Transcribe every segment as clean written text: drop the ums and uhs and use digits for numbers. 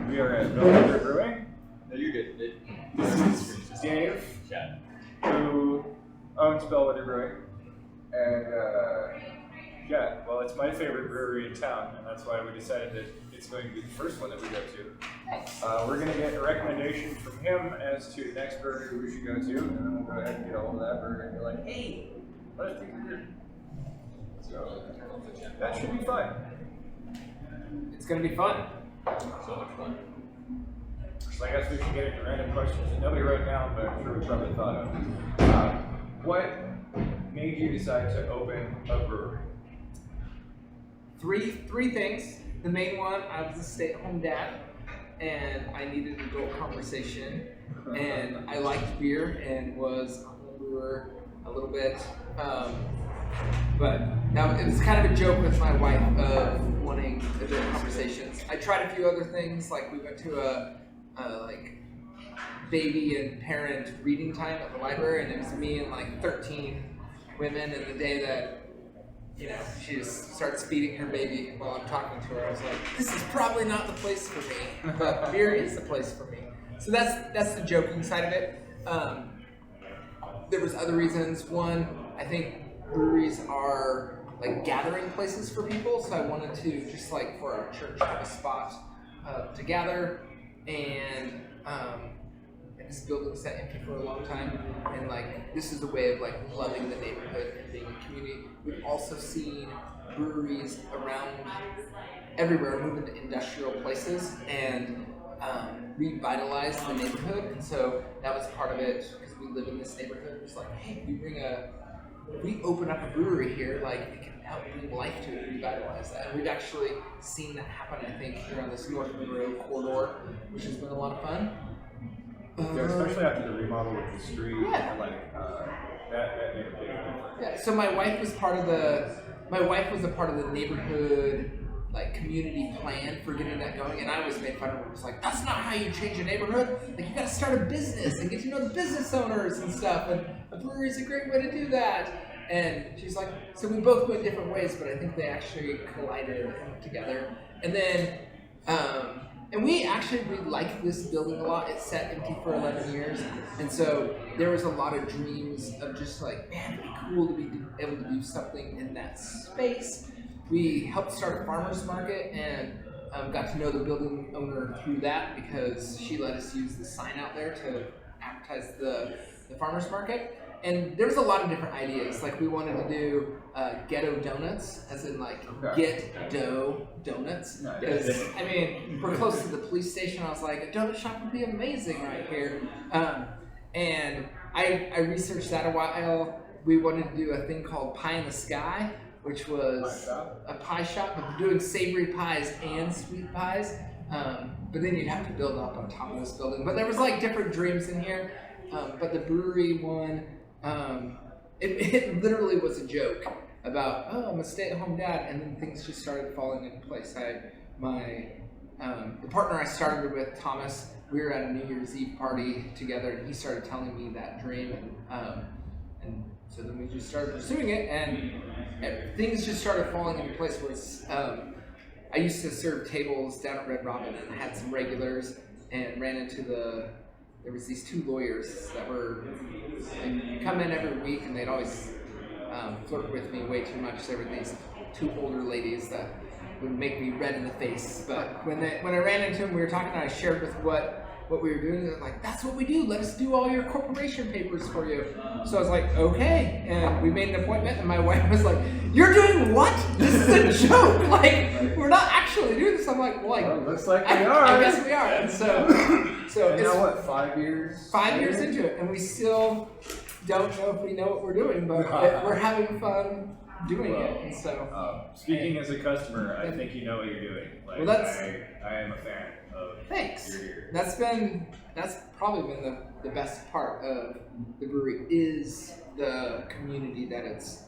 We are at Bellwether Brewing. No, you're good. This is Dave, who owns Bellwether Brewing. And yeah, well, it's my favorite brewery in town, and that's why we decided that it's going to be the first one that we go to. We're going to get a recommendation from him as to the next brewery we should go to, and then we'll go ahead and get a hold of that brewery and be like, hey, let us take a beer. So that should be fun. It's going to be fun. So much fun. So I guess we should get into random questions that nobody wrote down, but I'm sure we probably thought of. What made you decide to open a brewery? Three things. The main one, I was a stay-at-home dad, and I needed an adult conversation, and I liked beer and was a home brewer a little bit. But now it was kind of a joke with my wife of wanting adult conversations. I tried a few other things, like we went to a baby and parent reading time at the library, and it was me and like 13 women. And the day that she just starts feeding her baby while I'm talking to her, I was like, this is probably not the place for me, but beer is the place for me. So that's the joking side of it. There was other reasons. One, I think breweries are like gathering places for people, so I wanted to just like for our church have a spot to gather, and this building sat empty for a long time, and like this is a way of like loving the neighborhood and being a community. We've also seen breweries around everywhere move into industrial places and revitalize the neighborhood, and so that was part of it because we live in this neighborhood. It's like, hey, we open up a brewery here, like it can help bring life to it, revitalize that. And we've actually seen that happen, I think, here on this North Monroe corridor, which has been a lot of fun. Yeah, especially after the remodel with the street, and like that made a big difference. Yeah. So my wife was a part of the neighborhood like community plan for getting that going, and I always made fun of her. It was like, that's not how you change a neighborhood. Like you got to start a business and get to know the business owners and stuff. And a brewery is a great way to do that. And she's like, so we both went different ways, but I think they actually collided together. And then. And we actually really liked this building a lot. It sat empty for 11 years. And so there was a lot of dreams of just like, man, it'd be cool to be able to do something in that space. We helped start a farmer's market and got to know the building owner through that because she let us use the sign out there to advertise the farmer's market. And there was a lot of different ideas. Like we wanted to do ghetto donuts, as in like get dough donuts. Because I mean, we're close to the police station. I was like, a donut shop would be amazing right here. And I researched that a while. We wanted to do a thing called Pie in the Sky, which was a pie shop, but doing savory pies and sweet pies. But then you'd have to build up on top of this building. But there was like different dreams in here. But the brewery one. It literally was a joke about, I'm a stay-at-home dad, and then things just started falling into place. The partner I started with, Thomas, we were at a New Year's Eve party together, and he started telling me that dream, and so then we just started pursuing it, and things just started falling into place. I used to serve tables down at Red Robin, and I had some regulars, and ran into there was these two lawyers that they'd come in every week, and they'd always flirt with me way too much. There were these two older ladies that would make me red in the face. But when I ran into them, we were talking, and I shared with what we were doing. They're like, that's what we do. Let us do all your corporation papers for you. So I was like, okay. And we made an appointment, and my wife was like, you're doing what? This is a joke. Like, we're not actually doing this. I'm like, well, looks like we are. I guess we are. And so and now what, 5 years? 5 years into it, and we still don't know if we know what we're doing, but we're having fun doing it. And so, speaking as a customer, I think you know what you're doing. Like, well, I am a fan of. Thanks. You're here. That's probably been the best part of the brewery is the community that it's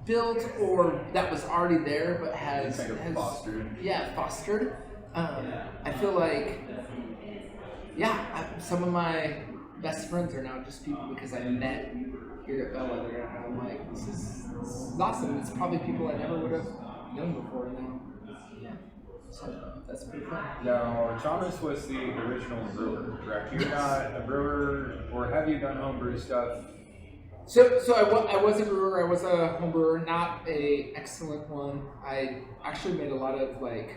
built or that was already there but has fostered. Yeah, fostered. I feel like some of my best friends are now just people because I met here at Bellwether, and I'm like, this is awesome. It's probably people I never would have known before now. Yeah. So that's pretty fun. Now, Thomas was the original brewer, correct? You're not a brewer, or have you done homebrew stuff? So I was a brewer. I was a home brewer, not a excellent one. I actually made a lot of like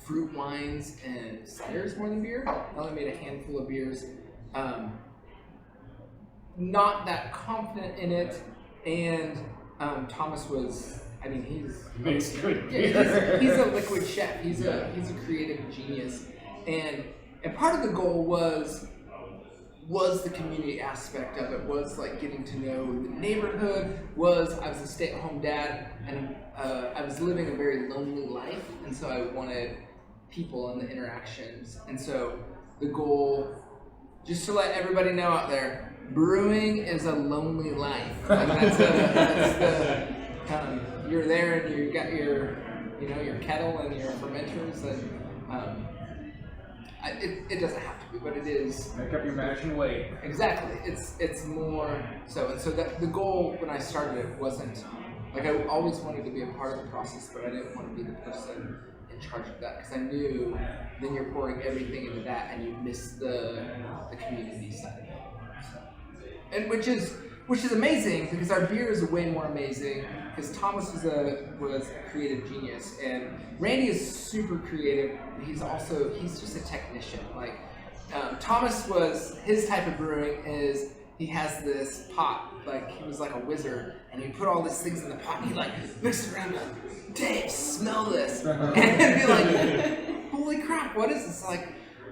fruit wines and ciders more than beer. I only made a handful of beers. Not that confident in it, and Thomas was. I mean, He makes good yeah, beer. he's a liquid chef. He's a creative genius, and part of the goal was the community aspect of it. Was like getting to know the neighborhood. I was a stay-at-home dad, and I was living a very lonely life, and so I wanted people and the interactions, and so the goal, just to let everybody know out there, brewing is a lonely life. Like you're there and you got your kettle and your fermenters, and it doesn't have to be, but it is. Make up your mash and wait. Exactly. It's more so, and so that the goal when I started it wasn't like I always wanted to be a part of the process, but I didn't want to be the person in charge of that because I knew then you're pouring everything into that and you miss the community side of it. So, and which is amazing because our beer is way more amazing because Thomas was a creative genius and Randy is super creative. He's just a technician. Like Thomas was his type of brewing is he has this pot, like he was like a wizard, and he put all these things in the pot and he like mixed around like, Dave, smell this, and be like, holy crap, what is this? Like,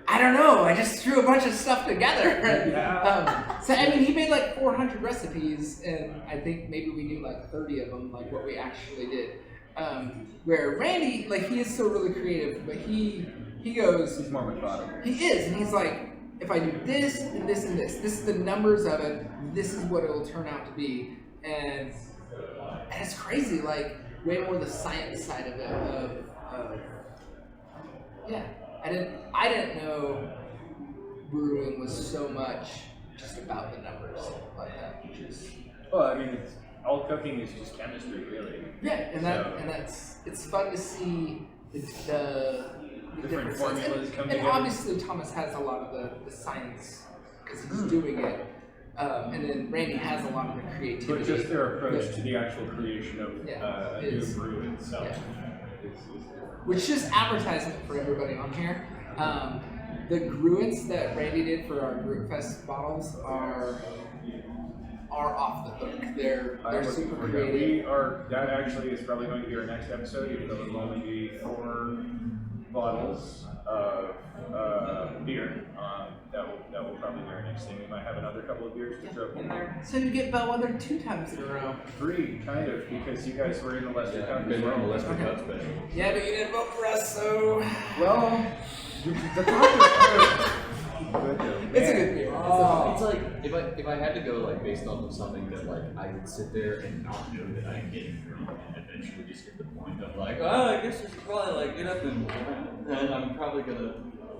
I don't know, I just threw a bunch of stuff together. Yeah. So I mean, he made like 400 recipes, and I think maybe we knew like 30 of them, like what we actually did. Where Randy, like he is still really creative, but he goes, He's more methodical. he is, and he's like, if I do this and this and this is the numbers of it, this is what it'll turn out to be, and it's crazy, like way more the science side of it. Yeah, I didn't know brewing was so much just about the numbers like that, which is. Well, I mean, all cooking is just chemistry, really. Yeah, and it's fun to see the Different differences. formulas come and together. obviously Thomas has a lot of the science because he's doing it, and then Randy has a lot of the creativity. But just their approach to the actual creation of a new is- brew itself. yeah. is Which just advertisement for everybody on here. The gruits that Randy did for our Gruit Fest bottles are off the hook. They're super creative. That actually is probably going to be our next episode, even though it'll only be 4 bottles of beer. That will probably be our next thing. We might have another couple of beers to throw in there. So you get Bellwether 2 times in a row. 3, kind of, because you guys were in the Lester Yeah, Cup I've as been on the well. Lester Cup special. Yeah, but you didn't vote for us, so Well, the top is good though. it's a Man. good beer. It's like if I had to go like based off of something that like I would sit there and not know that I'm getting drunk and eventually just get the point of like, oh, I guess I should probably like get up and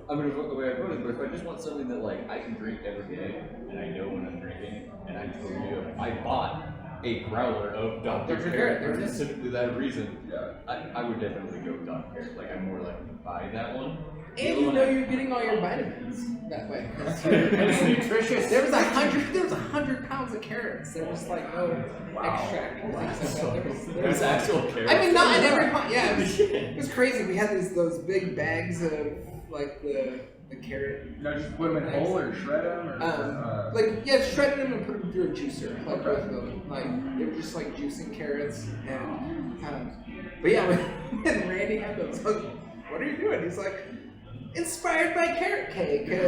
I'm gonna vote the way I voted. But if I just want something that like I can drink every day and I know when I'm drinking and I totally do, I bought a growler of Dr. Carrot for specifically that reason. Yeah. I would definitely go with Dr. Carrot. Like I'm more likely to buy that one. And you know you're getting all your vitamins that way. It's nutritious. There was 100 pounds of carrots. There was like no extract or things like that. There's actual carrots. I mean, not in every pot. Yeah, it was crazy. We had those big bags of like the carrot. No, just put them in whole or shred them or. Shredded them and put them through a juicer. Like both of them. Like they were just like juicing carrots and. But yeah, when Randy had those, I was like, what are you doing? He's like, inspired by carrot cake. Yeah,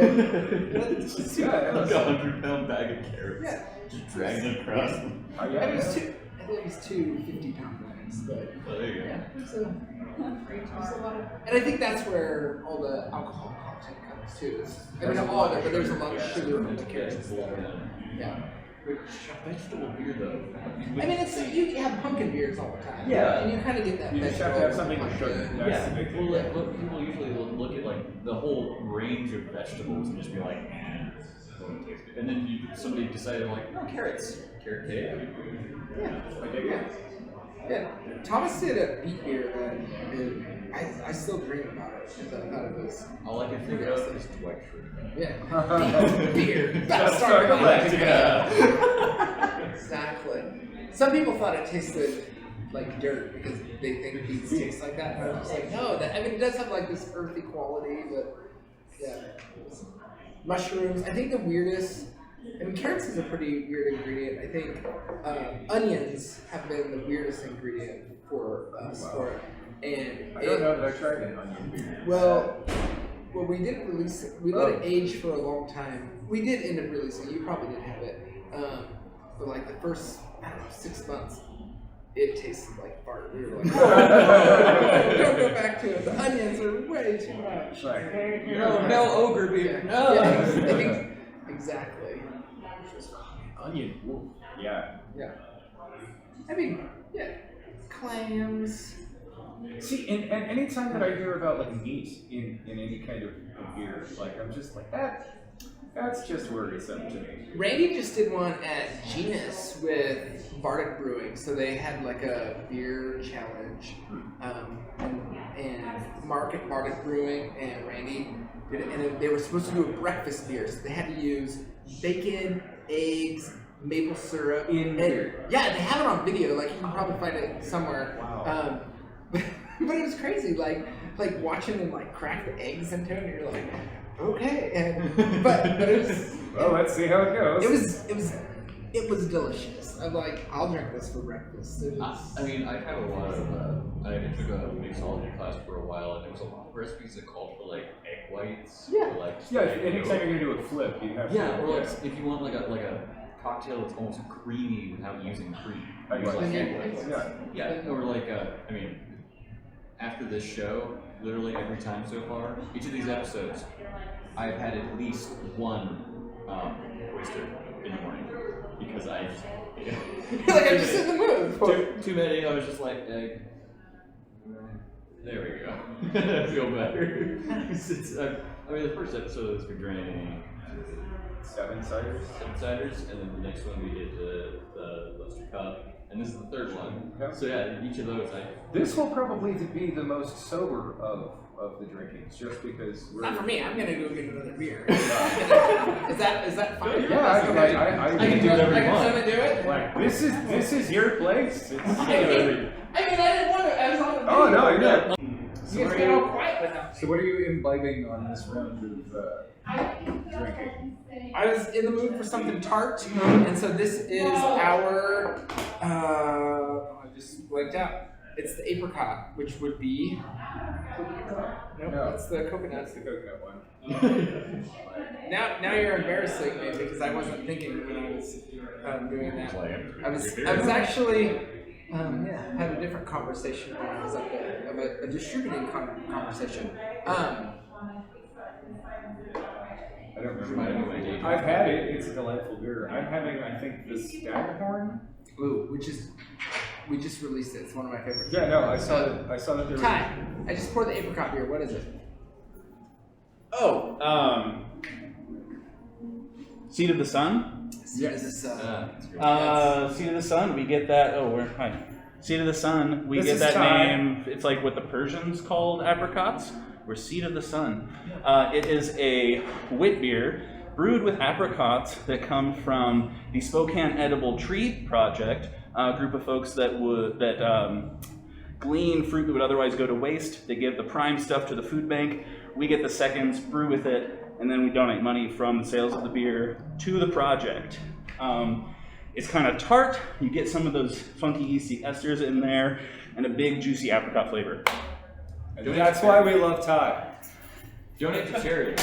Like a 100-pound bag of carrots. Yeah. Just dragging it across. Oh, yeah. I think it was 2 50-pound bags, but Oh, there you go. yeah, it was a lot of. And I think that's where all the alcohol content comes too. I mean, not all of it, but there's a lot of sugar in the carrots. Yeah. Which vegetable beer though? I mean, you have pumpkin beers all the time. Yeah. And you kind of get that You just have to have something with sugar. That's Yeah, the big thing. well, look, people usually look at like the whole range of vegetables and just be like, doesn't taste good. And then somebody decided like, no, carrots, carrot cake. Yeah. I dig it. Yeah. Thomas did a beet beer that I still dream about it because I thought it was. All I can think of is Dwight Schrute. Yeah. Beer. That's Starbucks. Yeah. Exactly. Some people thought it tasted like dirt because they think beets taste like that. And I was just like, no, I mean, it does have like this earthy quality, but yeah. Mushrooms. I think the weirdest. I mean, carrots is a pretty weird ingredient. I think onions have been the weirdest ingredient for us. Wow. And I don't know that I tried an onion beer. Well, we didn't release it. We let it age for a long time. We did end up releasing it. You probably didn't have it. For like the first, I don't know, 6 months, it tasted like fart. We were like, oh, don't go back to it. The onions are way too much. Like, No ogre beer. No. Yeah, exactly. onion. Ooh, yeah. Yeah. I mean, yeah. Clams. See, and anytime that I hear about like meat in any kind of beer, like I'm just like that's just worrisome to me. Randy just did one at Genus with Bardic Brewing, so they had like a beer challenge, and Mark at Bardic Brewing and Randy did it, and they were supposed to do a breakfast beer, so they had to use bacon, eggs, maple syrup In beer. Yeah, they have it on video. Like you can probably find it somewhere. Wow. But it was crazy. Like watching them like crack the eggs into it, and you're like, okay. And but it was. Well, let's see how it goes. It was delicious. I'm like, I'll drink this for breakfast. I mean, I have a lot of. I took a mixology class for a while, and there was a lot of recipes that called for like egg whites. Yeah. Or, like, Yeah, anytime you're gonna do a flip, you have yeah, to. or like if you want like a cocktail that's almost creamy without using cream. Egg Use, like whites. egg whites. Yeah. Yeah, or like I mean, after this show, literally every time so far, each of these episodes, I've had at least one oyster in the morning because I just You're like, I'm just in the mood. too many. I was just like egg. There we go. I feel better. I mean, the first episode is we drank 7 ciders. 7 ciders, and then the next one we did the Lester Cup, and this is the third one. Okay. So yeah, each of those This will probably be the most sober of the drinkings, just because we're. Not for me. I'm gonna go get another beer. Is that fine? Yeah, I can do whatever I you can want. come and do it. Like this is your place. It's, I didn't want to. I was on the video. oh no, you're not. You guys got all quiet with them. So what are you imbibing on this round of drinking? I was in the mood for something tart, and so this is our. I just blanked out. It's the apricot, which would be. Nope, No. that's the coconut. That's the coconut one. Now you're embarrassing me because I wasn't thinking when I was doing that. I was actually had a different conversation when I was up there, of a distributing conversation. I don't remember. I've had it. It's a delightful beer. I'm having, I think, the Staghorn. Ooh, we just released it. It's one of my favorites. Yeah, no, I saw that there was. Ty, I just poured the apricot beer. What is it? Oh, Seed of the Sun? Yes. Is this, Seed of the Sun, we get that. Hi. Seed of the Sun, we This get is that Ty. name. It's like what the Persians called apricots. We're Seed of the Sun. It is a wit beer brewed with apricots that come from the Spokane Edible Tree Project, a group of folks that glean fruit that would otherwise go to waste. They give the prime stuff to the food bank. We get the seconds, brew with it, and then we donate money from the sales of the beer to the project. It's kind of tart. You get some of those funky yeasty esters in there, and a big juicy apricot flavor. And that's why we love Ty. donate to charity.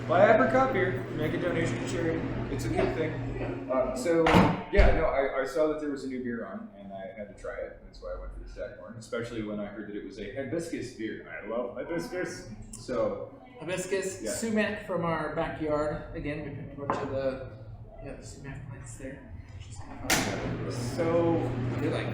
Buy apricot beer, make a donation to charity. It's a good thing. I saw that there was a new beer on, and I had to try it. That's why I went for the Staghorn, especially when I heard that it was a hibiscus beer. I love hibiscus. So hibiscus, yeah. sumac from our backyard. Again, we picked a bunch of the sumac plants there. So They're like,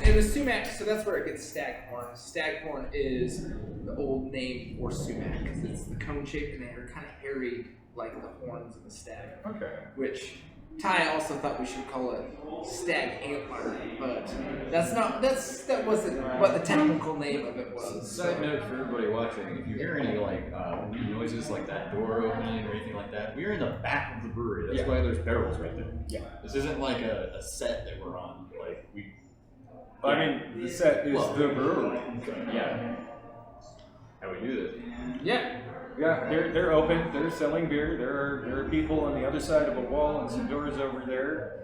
and the sumac, so that's where it gets staghorn. Staghorn is the old name for sumac because it's the cone shape and they're kind of hairy like the horns of the stag. okay. Which Ty also thought we should call it Stag Antler, but that wasn't what the technical name of it was. Side note for everybody watching, if you hear any like weird noises like that door opening or anything like that, we're in the back of the brewery. That's why there's barrels right there. Yeah. This isn't like a set that we're on. Like we. I mean, the set is the brewery. Yeah. How we do this? Yeah. Yeah, they're open. They're selling beer. There are people on the other side of a wall and some doors over there.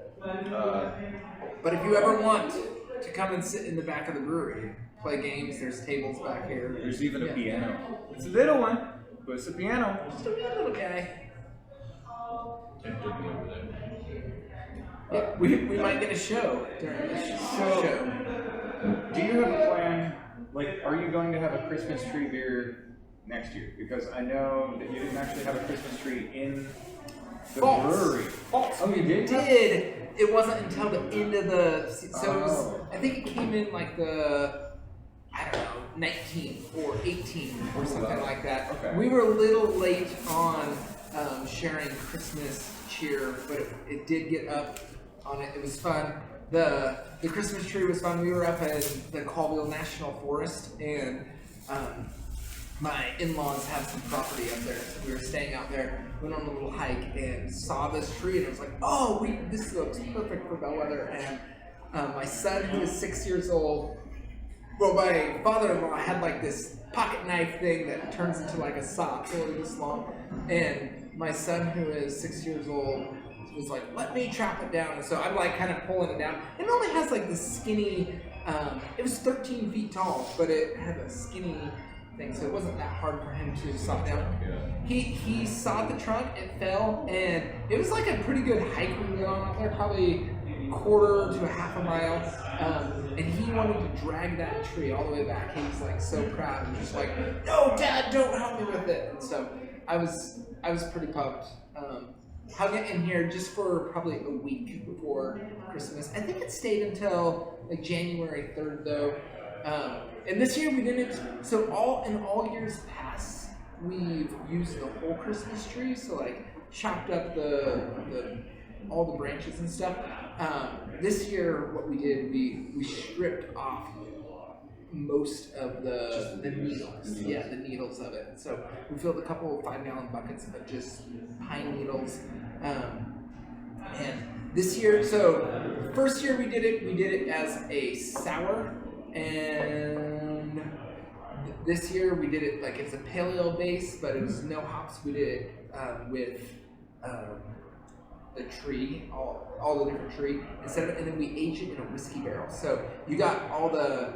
But if you ever want to come and sit in the back of the brewery, play games, there's tables back here. There's even a piano. It's a little one, but it's a piano. Just a wee little guy. Tempted me over there. Yeah, we might get a show during this show. Do you have a plan? Like, are you going to have a Christmas tree beer next year? Because I know that you didn't actually have a Christmas tree in the brewery. False. Oh, you did? It wasn't until the end of the so it was, Oh. I think it came in like the, I don't know, 19th or 18th or something like that. Okay. We were a little late on sharing Christmas cheer, but it did get up on it. It was fun. The Christmas tree was fun. We were up in the Colville National Forest, and my in-laws have some property up there, so we were staying out there, went on a little hike, and saw this tree, and I was like, oh, this looks perfect for Bellwether. And my son, who is 6 years old, well, my father-in-law had like this pocket knife thing that turns into like a saw, it's only this long, and my son, who is 6 years old, was like, let me chop it down. And so I'm like kind of pulling it down. It only has like this skinny, it was 13 feet tall, but it had a skinny thing, so it wasn't that hard for him to saw down. He sawed the trunk, it fell, and it was like a pretty good hike we were on out there, probably a quarter to a half a mile. And he wanted to drag that tree all the way back. He was like so proud and just like, no, Dad, don't help me with it. And so I was pretty pumped. Hung it in here just for probably a week before Christmas. I think it stayed until like January 3rd though. And this year we didn't. So in all years past, we've used the whole Christmas tree. So like chopped up all the branches and stuff. This year, what we did, we stripped off most of the needles. Yeah, the needles of it. So we filled a couple of 5-gallon buckets of just pine needles. And this year, so first year we did it as a sour, and this year we did it like it's a pale ale base, but it was no hops. We did it with the tree, all the different tree, and then we aged it in a whiskey barrel. So you got all the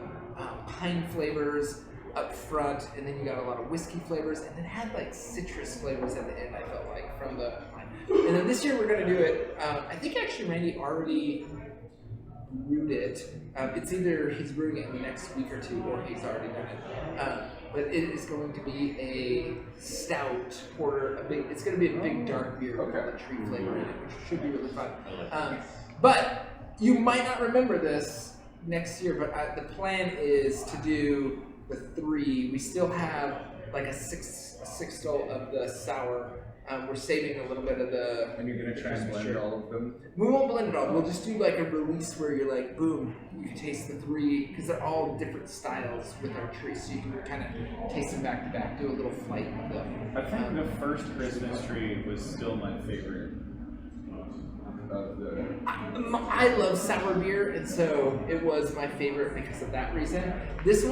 pine flavors up front, and then you got a lot of whiskey flavors, and then had like citrus flavors at the end, I felt like, from the pine. And then this year we're gonna do it, I think actually Randy already brewed it. It's either he's brewing it in the next week or two, or he's already done it. But it is going to be a stout porter, it's going to be a big dark beer with all the tree flavor in it, which should be really fun. But you might not remember this next year, but the plan is to do the 3. We still have like a sixtel of the sour. We're saving a little bit of the. And you're going to try and blend all of them? We won't blend it all. We'll just do like a release where you're like, boom, you can taste the 3, because they're all different styles with our tree, so you can kind of taste them back to back, do a little flight with them. I think the first Christmas tree was still my favorite of the. I love sour beer, and so it was my favorite because of that reason. This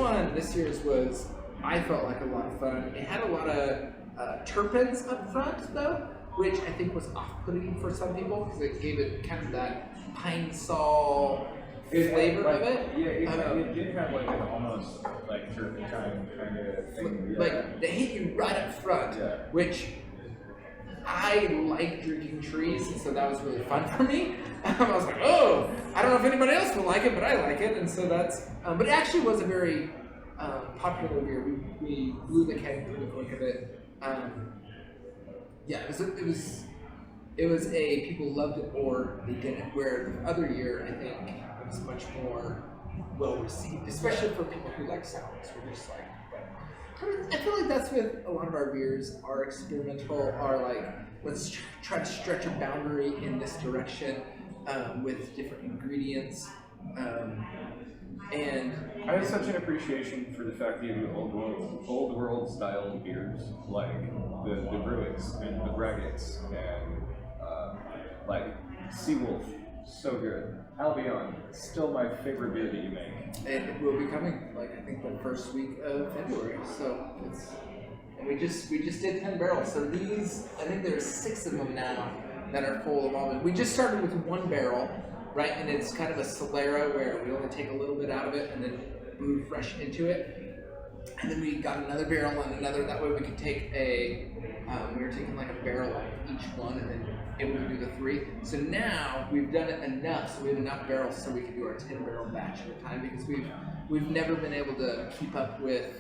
year's was, I felt like a lot of fun. It had a lot of terpenes up front though, which I think was off-putting for some people because it gave it kind of that pine sol flavor of it. Yeah, it did have like an almost like turpentine kind of thing. Like they hit you right up front, which I like drinking trees, and so that was really fun for me. I was like, oh, I don't know if anybody else will like it, but I like it, and so that's. But it actually was a very popular beer. We blew the keg pretty quick of it. Yeah, it was a people loved it or they didn't. Where the other year, I think it was much more well received, especially for people who like sours. We're just like, I feel like that's with a lot of our beers are experimental, are like, let's try to stretch a boundary in this direction with different ingredients. And I have such an appreciation for the fact that you do old world style beers like the Brewings and the Braggots and like Seawolf, so good. Albion, still my favorite beer that you make. and it will be coming, like I think the first week of February. So it's, and we just did 10 barrels. So these, I think there's 6 of them now that are full of almond. We just started with 1 barrel, right? And it's kind of a Solera where we only take a little bit out of it and then brew fresh into it. And then we got another barrel and another. That way we could take we were taking like a barrel out of each one and then able to do the 3. So now we've done it enough, so we have enough barrels so we can do our 10 barrel batch at a time, because we've never been able to keep up with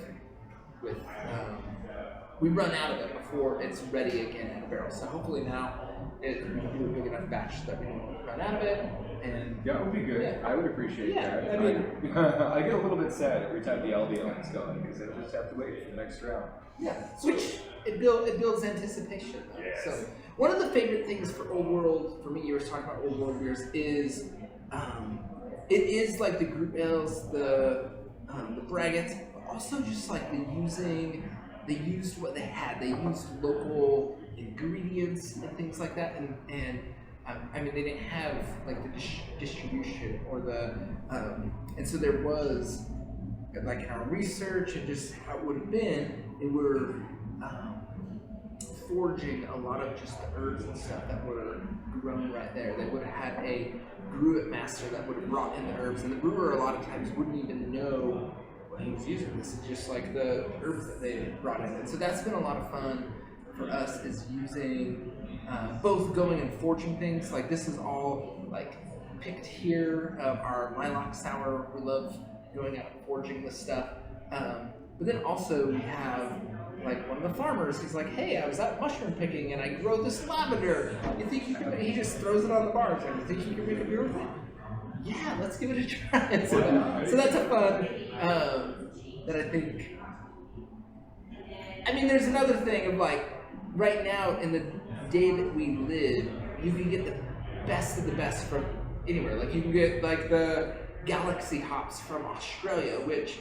we run out of it before it's ready again in a barrel. So hopefully now we can do a big enough batch that we don't run out of it. And Yeah, it would be good. Yeah. I would appreciate Yeah, that. I mean- I get a little bit sad every time the Albion's going because I just have to wait for the next round. yeah, which it builds anticipation though. Yes. So one of the favorite things for Old World, for me, you were talking about Old World beers, is it is like the group ales, the braggots, but also just like they used what they had. They used local ingredients and things like that, and I mean, they didn't have like the distribution or the, and so there was, like in our research and just how it would have been, they were foraging a lot of just the herbs and stuff that were grown right there. They would have had a brew master that would have brought in the herbs, and the brewer a lot of times wouldn't even know what he was using. This is just like the herbs that they brought in. And so that's been a lot of fun for us, is using both going and forging things. Like this is all like picked here. Our lilac sour, we love going out and forging this stuff. But then also we have like one of the farmers. He's like, "Hey, I was out mushroom picking and I grow this lavender. You think you can?" He just throws it on the bar. He's like, "You think you can make a beer with it?" Yeah, let's give it a try. So that's a fun that I think. I mean, there's another thing of like, right now in the day that we live, you can get the best of the best from anywhere. Like you can get like the Galaxy hops from Australia, which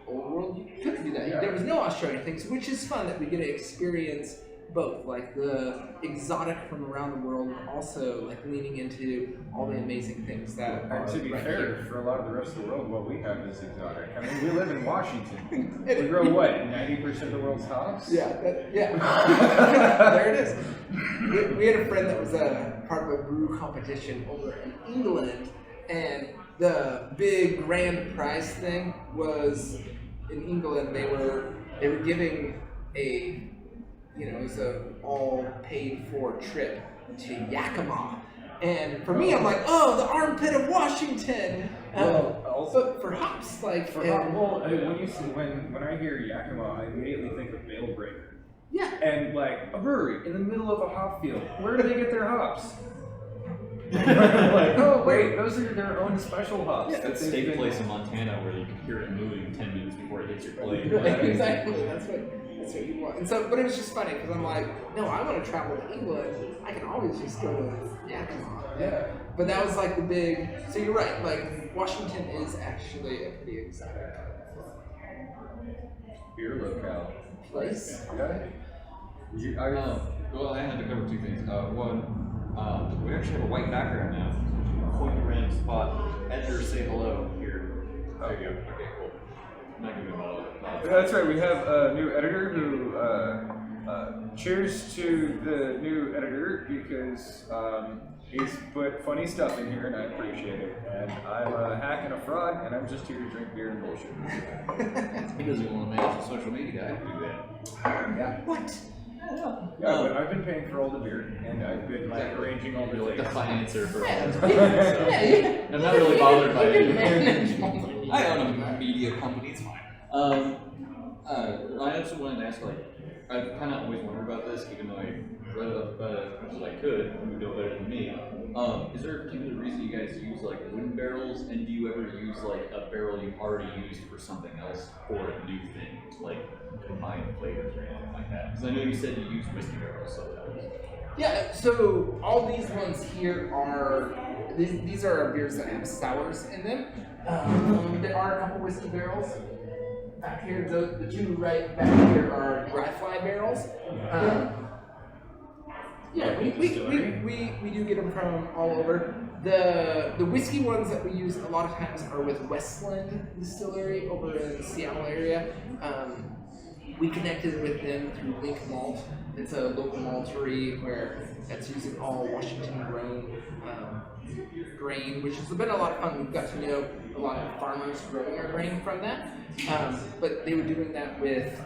Old World you couldn't do that. Yeah. There was no Australian things, which is fun that we get to experience both, like the exotic from around the world, but also like leaning into all the amazing things that are And to be right fair, here. for a lot of the rest of the world, what we have is exotic. I mean, we live in Washington. We grow what, 90% of the world's hops? Yeah, there it is. We had a friend that was a part of a brew competition over in England, and the big grand prize thing was in England. They were giving a, it was a all paid for trip to Yakima. And for me, I'm like, oh, the armpit of Washington. Well, also But for hops, like, for and- well, I mean, when I hear Yakima, I immediately think of Bellwether. yeah, And like a brewery in the middle of a hop field. Where do they get their hops? Like, oh wait, those are their own special hops. Yeah, that That they've steak been- place in Montana where you can hear it moving 10 minutes before it hits your plate. right, exactly. That's what you want. And so, but it was just funny because I'm like, no, I want to travel to England. I can always just go to Yakima. Yeah. But that was like the big. So you're right. Like Washington is actually a pretty exotic Beer locale. place. Yeah. Well, I had to cover 2 things. One, we actually have a white background now. Point to a random spot. Editor, say hello here. There you go. Okay, cool. I'm not giving him all That's right. We have a new editor who. Cheers to the new editor because he's put funny stuff in here and I appreciate it. And I'm a hack and a fraud and I'm just here to drink beer and bullshit. He doesn't want to manage the social media guy to do that. Yeah. What? Yeah, but I've been paying for all the beer and I've been like arranging all the You're like the things. financer for all Yeah, this. yeah. I'm not really bothered by You can it. manage multiple- I own a media company, it's fine. I also wanted to ask, like, I've kind of always wondered about this, even though I read up about it as much as I could. You know better than me. Is there a particular reason you guys use like wooden barrels, and do you ever use like a barrel you already used for something else for a new thing, like combined flavors or anything like that? Because I know you said you use whiskey barrels, so that was. Yeah, so all these ones here are, these are our beers that have sours in them. There are a couple whiskey barrels. Back here, the two right back here are dry fly barrels. Yeah, we do get them from all over. The whiskey ones that we use a lot of times are with Westland Distillery over in the Seattle area. We connected with them through Link Malt. It's a local maltery where that's using all Washington grown grain, which has been a lot of fun. We've got to know a lot of farmers growing our grain from that. But they were doing that with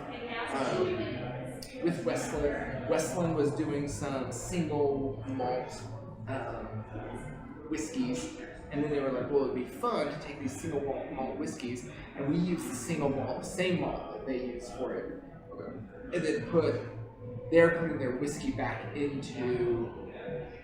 Westland. Westland was doing some single malt whiskeys, and then they were like, well, it'd be fun to take these single malt whiskeys, and we use the single malt, same malt that they use for it, and then they're putting their whiskey back into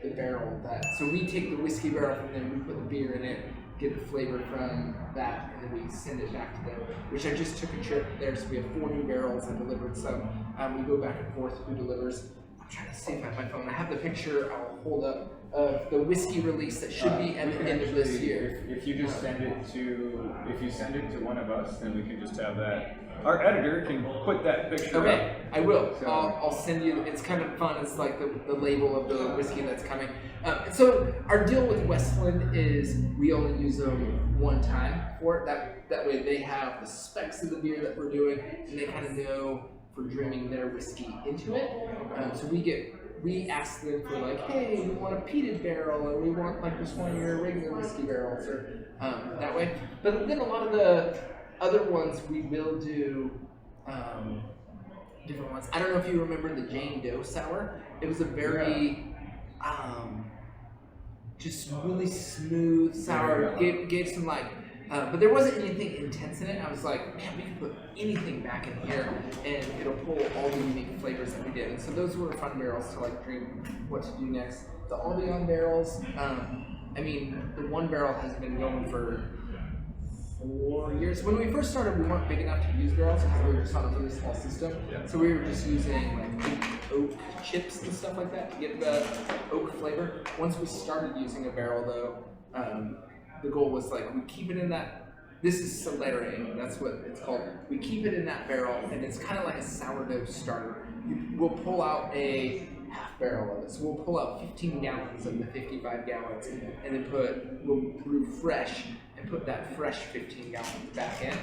the barrel so we take the whiskey barrel from them, we put the beer in it, get the flavor from that, and then we send it back to them, which I just took a trip there, so we have 4 new barrels. I delivered some. We go back and forth who delivers. I'm trying to see if I have my phone. I have the picture I'll hold up of the whiskey release that should be at the end of this year. If you just send it to one of us, then we can just have that. Our editor can put that picture Okay, up. I will. So, I'll send you. It's kind of fun. It's like the label of the whiskey that's coming. So our deal with Westland is we only use them one time for it. That way they have the specs of the beer that we're doing, and they kind of know for dreaming their whiskey into it. So we ask them for like, hey, we want a peated barrel, or we want like just one of your regular whiskey barrels, or that way. But then a lot of the other ones we will do different ones. I don't know if you remember the Jane Doe sour. It was a very just really smooth sour. Gave some like, but there wasn't anything intense in it. I was like, man, we can put anything back in here, and it'll pull all the unique flavors that we did. And so those were fun barrels to like dream what to do next. The Albion barrels. I mean, the one barrel has been going for 4 years. When we first started, we weren't big enough to use barrels because we were just on a really small system. Yeah. So we were just using like oak chips and stuff like that to get the oak flavor. Once we started using a barrel, though, the goal was like we keep it in that. This is Solare, that's what it's called. We keep it in that barrel, and it's kind of like a sourdough starter. We'll pull out a half barrel of it. So we'll pull out 15 gallons of the 55 gallons, and then we'll brew fresh and put that fresh 15 gallons back in.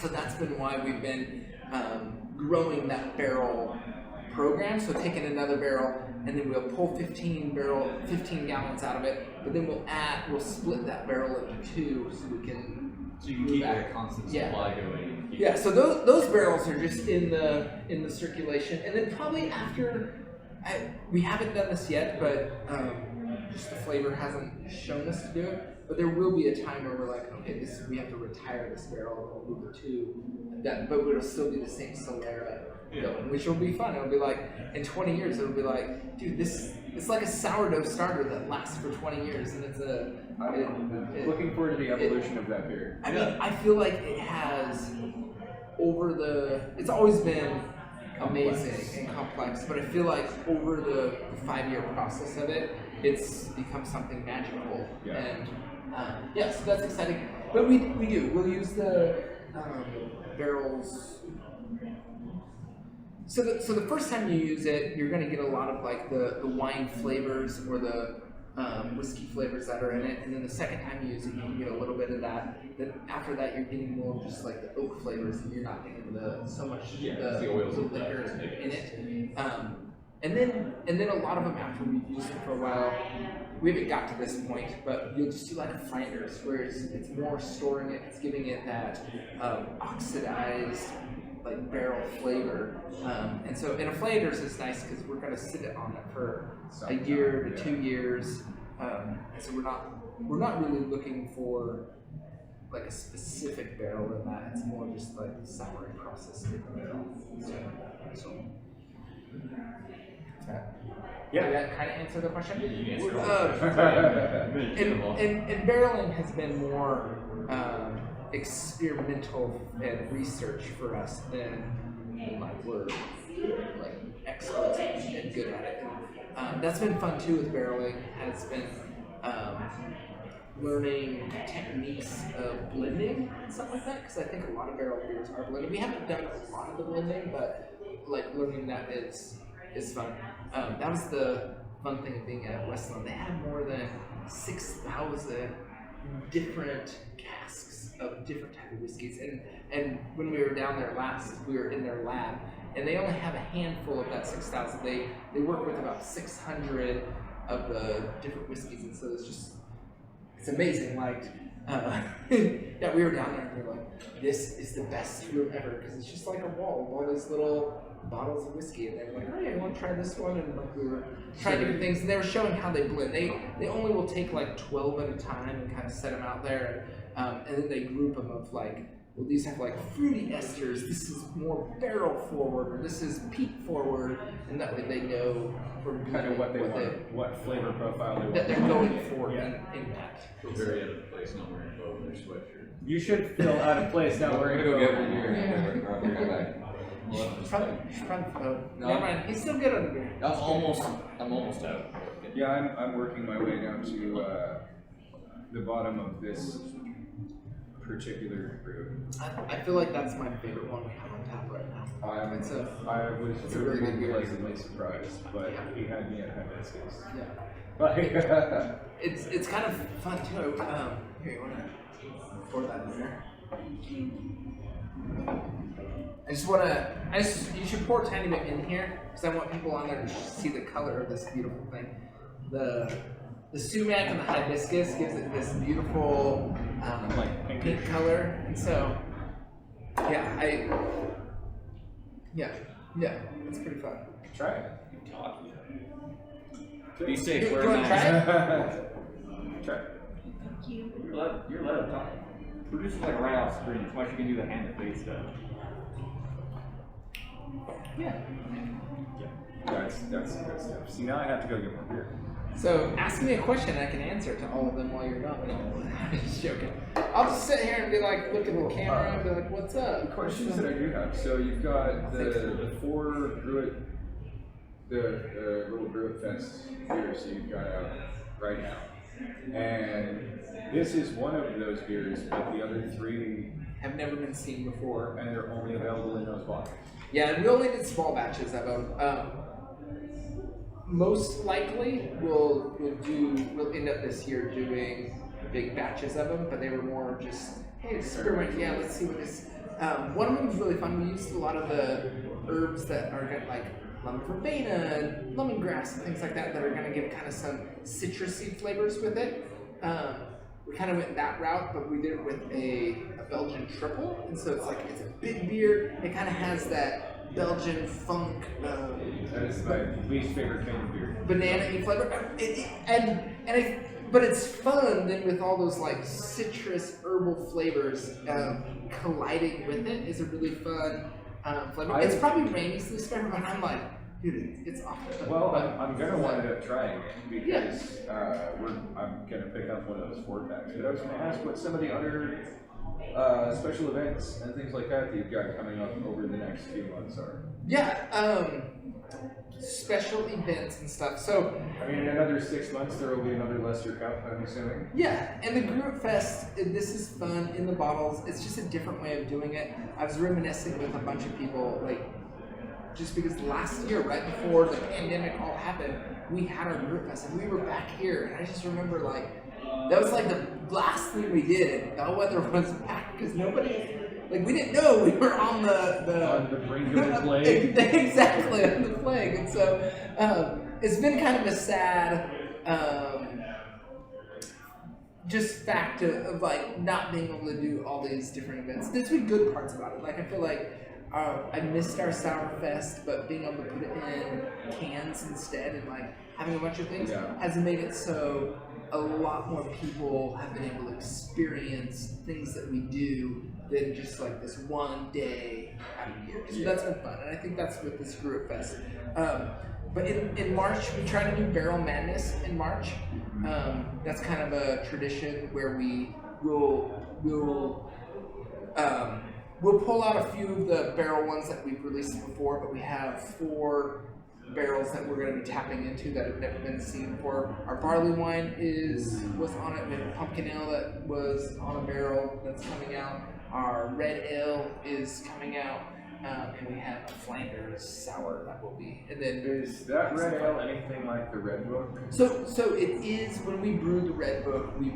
So that's been why we've been growing that barrel program. So taking another barrel, and then we'll pull 15 gallons out of it, but then we'll split that barrel into 2 so we can. So you can keep a constant supply going. Yeah. So those barrels are just in the circulation, and then probably after. We haven't done this yet, but just the flavor hasn't shown us to do it. But there will be a time where we're like, okay, we have to retire this barrel and we'll move it to that, but it'll still be the same Solera going, which will be fun. It'll be like in 20 years, it'll be like, dude, it's like a sourdough starter that lasts for 20 years, and it's looking forward to the evolution of that beer. I mean, I feel like it has it's always been amazing and complex, but I feel like over the 5-year process of it, it's become something magical. Yeah. And so that's exciting. But we'll use the barrels. So the first time you use it, you're going to get a lot of like the wine flavors or the whiskey flavors that are in it, and then the second time you use it, you can get a little bit of that. Then after that, you're getting more of just like the oak flavors, and you're not getting so much the oils of liquor in it. And then a lot of them, after we've used them for a while, we haven't got to this point, but you'll just do like a Flanders, where it's more storing it, it's giving it that oxidized like barrel flavor, and so in a Flanders is nice because we're going to sit it on it for a year to 2 years, and so we're not really looking for like a specific barrel in that. It's more just like the souring process of the barrel. So, So, Yeah, did that kind of answer the question? You answered all And barreling has been more experimental and research for us than like we're like experts and good at it. That's been fun too with barreling. Has been learning techniques of blending and stuff like that, because I think a lot of barrel beers are blended. We haven't done a lot of the blending, but like learning that is fun. That was the fun thing of being at Westland. They had more than 6,000 different casks of different type of whiskeys, and when we were down there last, we were in their lab, and they only have a handful of that 6,000. They work with about 600 of the different whiskeys, and so it's amazing. Like, yeah, we were down there and we were like, this is the best room ever, because it's just like a wall of all these little bottles of whiskey, and they were like, oh yeah, you want to try this one? And like we were trying different things, and they were showing how they blend. They only will take like 12 at a time and kind of set them out there, and then they group them of like, well, these have like fruity esters, this is more barrel forward, or this is peat forward, and that way they know from kind of what they want, what flavor profile they want. that they're going for in that. Feel very out of place not wearing a Bellwether sweatshirt. You should feel out of place now We're wearing gonna go get a one here. I'll be right back. Never mind, he's still good on the beer. I'm almost out. Yeah, I'm working my way down to the bottom of this particular brew. I feel like that's my favorite one we have on tap right now. I was it's a really good beer. pleasantly surprised, but he had me at hibiscus. Yeah. Like, It's kind of fun too. Here, you wanna pour that in there? You should pour a tiny bit in here, because I want people on there to see the color of this beautiful thing. The sumac and the hibiscus gives it this beautiful like pink color, and so yeah, it's pretty fun. try it. Be safe, You wear a wanna try mask. it? Try it. You're allowed to talk. Producer's like right off screen. That's why she can do the hand to face stuff. Yeah. That's good stuff. See, now I have to go get more beer. So ask me a question, I can answer to all of them while you're not. No, I'm just joking. I'll just sit here and be like, look at the camera and be like, what's up? The questions that I do have. So you've got the four Brew It, the little Brew It Fest beers that you've got out right now. And this is one of those beers, but the other three Have never been seen before. and they're only available in those bottles. Yeah, and we only did small batches of them. Most likely, we'll end up this year doing big batches of them, but they were more just, hey, experiment. Yeah, let's see what this. One of them was really fun. We used a lot of the herbs that are got like lemon verbena and lemongrass and things like that are going to give kind of some citrusy flavors with it. We kind of went that route, but we did it with a Belgian triple, and so it's a big beer. It kind of has that Belgian funk. That is my least favorite kind of beer. Banana-y flavor, but it's fun then with all those like citrus herbal flavors colliding with it is a really fun flavor. It's probably Randy's least favorite, but I'm like, dude, it's awesome. Well, I'm gonna wind up trying it because I'm gonna pick up one of those 4-packs. But I was gonna ask what some of the other special events and things like that you've got coming up over the next few months are. Yeah, special events and stuff. So, I mean, in another 6 months there will be another Lester Cup, I'm assuming. yeah, and the Brew Fest, this is fun in the bottles. It's just a different way of doing it. I was reminiscing with a bunch of people, like, just because last year, right before the pandemic all happened, we had our Brew Fest and we were back here, and I just remember like that was like the last thing we did, and Bellwether was back because nobody, like, we didn't know we were on the brink of the plague. Exactly, on the plague, and so it's been kind of a sad just fact of like not being able to do all these different events. There's been good parts about it. Like I feel like I missed our Sour Fest, but being able to put it in cans instead and like having a bunch of things has made it so a lot more people have been able to experience things that we do than just like this one day out of beer. So that's been fun, and I think that's what this Brew It Fest. But in March, we try to do Barrel Madness in March. That's kind of a tradition where we'll pull out a few of the barrel ones that we've released before, but we have 4 barrels that we're going to be tapping into that have never been seen before. Our barley wine was on it. We have a pumpkin ale that was on a barrel that's coming out. Our red ale is coming out, and we have a Flanders sour that will be. And then Is that red ale anything like the Red Book? so it is. When we brew the Red Book, we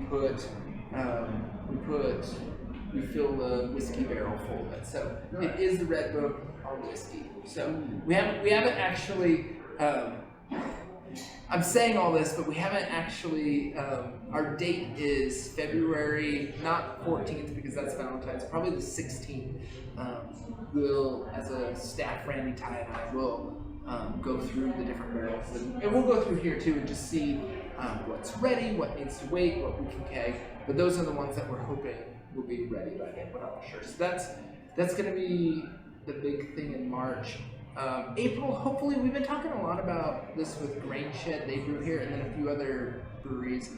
fill the whiskey barrel full of it. So it is the Red Book on whiskey. So we haven't actually. I'm saying all this, but we haven't actually. Our date is February, not 14th because that's Valentine's. Probably the 16th. We'll, as a staff, Randy, Ty, and I will go through the different barrels, and we'll go through here too and just see what's ready, what needs to wait, what we can keg. But those are the ones that we're hoping will be ready by then. We're not sure. So that's going to be the big thing in March. April, hopefully, we've been talking a lot about this with Grain Shed. They brew here, and then a few other breweries.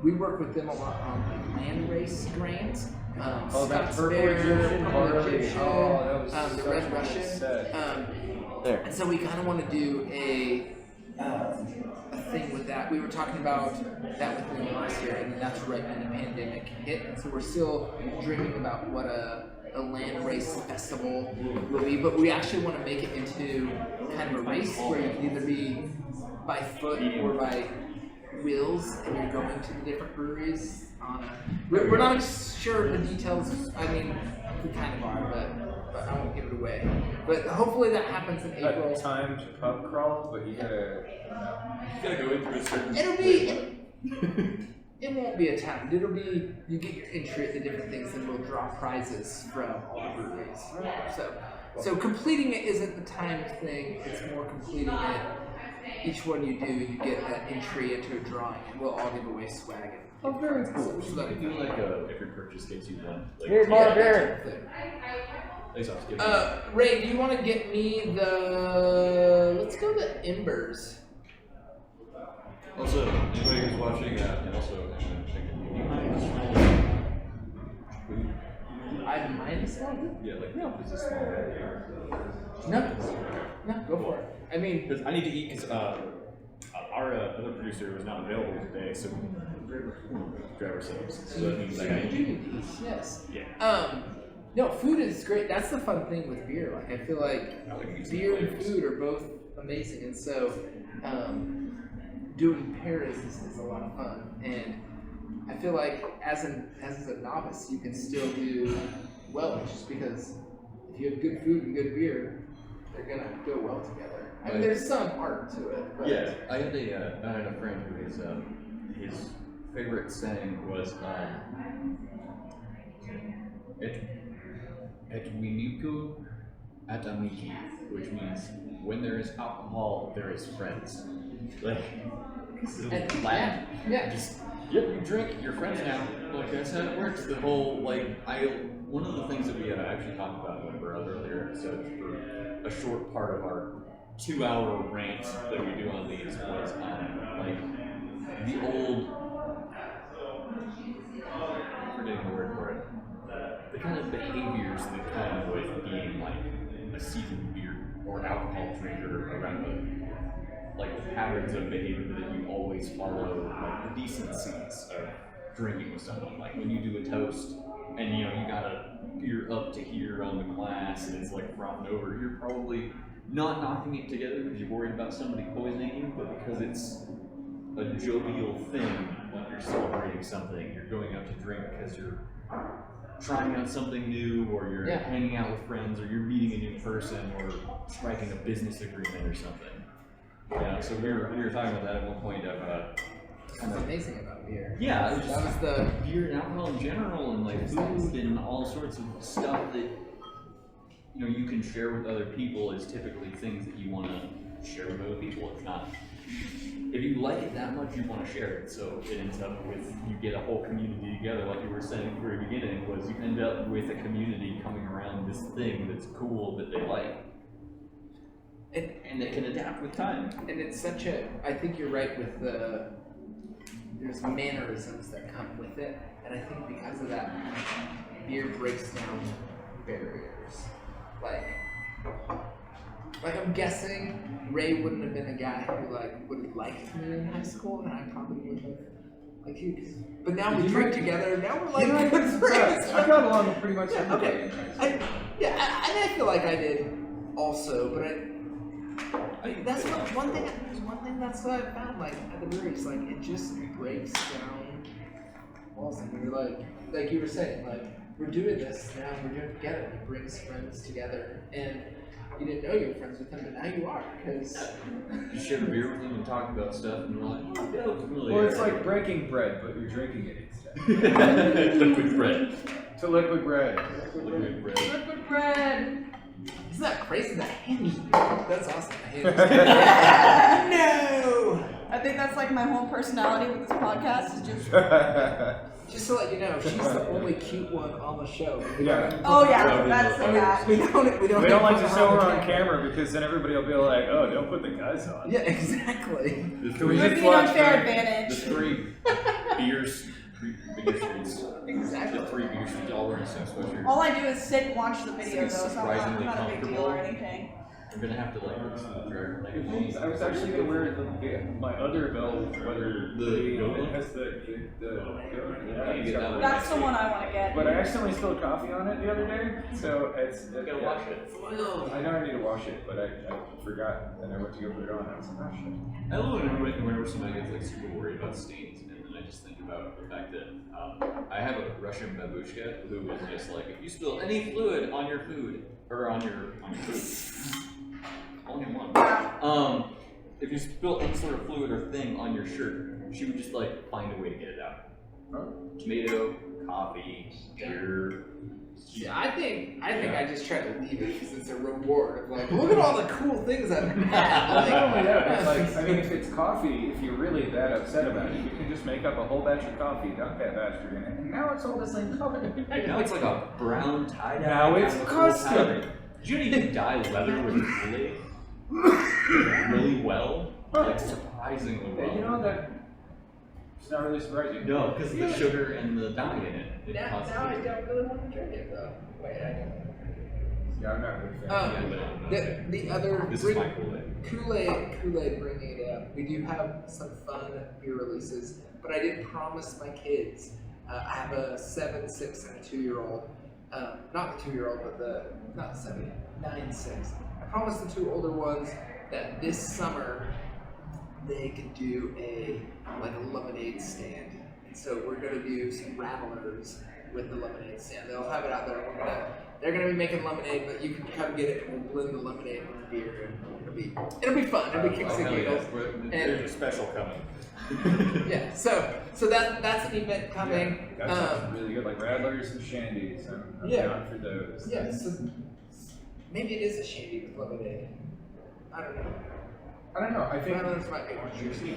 We work with them a lot on like land race grains. That Scott's purple Bear, Egyptian purple barley. Egyptian, Oh, that was the such red a Russian. good set. And so we kind of want to do a thing with that. We were talking about that with them last year, and then that's right when the pandemic hit. And so we're still dreaming about what a land race festival will be, but we actually want to make it into kind of a race where you can either be by foot or by wheels, and you're going to the different breweries. We're not sure of the details. I mean, we kind of are, but I won't give it away. But hopefully that happens in April. A timed pub crawl, but you gotta go in through a certain. It'll be. It won't be a timed. It'll be you get your entry at the different things, and we'll draw prizes from all the breweries. So completing it isn't the timed thing. It's more completing it. Each one you do, you get that entry into a drawing, and we'll all give away swag. Oh, very cool. I feel like every purchase gets you one. Like, Here's my beer. Thanks, I'll skip Ray, do you want to get me the? Let's go the Embers. Also, anybody who's watching, and also, I minus one. yeah, like, no, this is small. No, go for it. I mean, Because I need to eat because our other producer was not available today, so grab ourselves. So that means I gotta eat. yes. Yeah. No, food is great. That's the fun thing with beer. Like, I feel like I like mixing beer and flavors. food are both amazing, and so doing pairs is a lot of fun. And I feel like as a novice, you can still do well, just because if you have good food and good beer, they're gonna go well together. I mean, there's some art to it. But Yeah, I had a friend who his favorite saying was et winiku at amiki, which means when there is alcohol, there is friends. Like, And- Latin. yeah. Just you drink, you're friends now. Like that's how it works. The whole one of the things that we actually talked about in one of our other earlier episodes for a short part of our 2-hour rant that we do on these was like the old. I'm forgetting the word for it. The kind of behaviors that come with being like a seasoned beer or alcohol drinker around the patterns of behavior that you always follow, like the decencies of drinking with someone. Like when you do a toast and you you're up to here on the glass and it's like frothing over, you're probably not knocking it together because you're worried about somebody poisoning you, but because it's a jovial thing, like you're celebrating something, you're going out to drink because you're trying out something new, or you're hanging out with friends, or you're meeting a new person, or striking a business agreement or something. Yeah, so we were talking about that at one point of That's amazing about beer. yeah, it was That just was the beer and alcohol in general, and like food and all sorts of stuff that you can share with other people is typically things that you want to share with other people. It's not if you like it that much, you want to share it. So it ends up with, you get a whole community together, like you were saying at the very beginning, was you end up with a community coming around this thing that's cool that they like. And it can adapt with time. And it's such a, I think you're right with there's mannerisms that come with it. And I think because of that, beer breaks down barriers. Like I'm guessing Ray wouldn't have been a guy who would have liked me in high school, and I probably would have liked you. But now we drink together. Now we're like good friends. I got along with pretty much Yeah, everybody. okay. And I feel like I did also, but that's one thing. There's one thing that's what I found like at the breweries, like it just breaks down walls, and you're like you were saying, like we're doing this now, we're doing it together. It brings friends together, and you didn't know you were friends with them, but now you are because You share a beer with them and talk about stuff, and you're like, oh, yeah, it's really. Well, it's like breaking bread, but you're drinking it instead. liquid bread. To liquid bread. Liquid bread. Liquid bread. isn't that crazy? That hinge. That's awesome. No. I think that's like my whole personality with this podcast is just. Just to let you know, she's the only cute one on the show. Yeah. Oh yeah, that's the guy. We don't We don't like to put her show her the on camera because then everybody will be like, oh, don't put the guys on. Yeah, exactly. The Can we It would just be an watch unfair that? The advantage. three beer streets. Exactly. The three beer streets all wearing the same sweatshirt. All I do is sit and watch the video though, It's so I'm surprisingly not a big deal comfortable. or anything. I'm gonna have to like listen to the driver. Like, I was actually gonna wear my other Bellwether The goat one? It has the Yeah, you get that one. That's the one I want to get. But I accidentally spilled coffee on it the other day, so You gotta wash it. I know I need to wash it, but I forgot, and I went to go put it on. And I was like, oh shit. I love it whenever somebody gets like super worried about stains, and then I just think about the fact that I have a Russian babushka who was just like, if you spill any fluid on your food or on your food, only one. If you spill any sort of fluid or thing on your shirt, she would just like find a way to get it out. Huh? Tomato, coffee, beer. Yeah, I think I just try to leave it because it's a reward of like, look at all the cool things I've had. Not only that, but like, I mean, if it's coffee, if you're really that upset about it, you can just make up a whole batch of coffee, dunk that bastard in it, and now it's all the same color. Now it's like a brown tie-dye. Now it's kind of custom. tie-dye. Did you know you can dye leather with Kool-Aid really well? Like surprisingly well. Yeah, you know that. It's not really surprising. No, because of the sugar and the dye in it. Now I don't really want to drink it though. Wait, I don't. Yeah, I'm not a big fan. The other This is my Kool-Aid. Kool-Aid bringing it up. We do have some fun beer releases, but I did promise my kids. I have a 7, 6, and a 2-year-old. Not the 2-year-old, but not the 7, 9, 6. I promised the 2 older ones that this summer they could do a lemonade stand. And so we're gonna do some rattlers with the lemonade stand. They'll have it out there. They're gonna be making lemonade, but you can come get it and we'll blend the lemonade with the beer, and it'll be fun. It'll be kicks and giggles. There's a special coming. Yeah, so that's an event coming. That sounds really good, like rattlers and shandies. I'm Yeah. down for those. Yeah, so maybe it is a shandy with lemonade. I don't know. I don't know. I think Rattlers might be more juicy.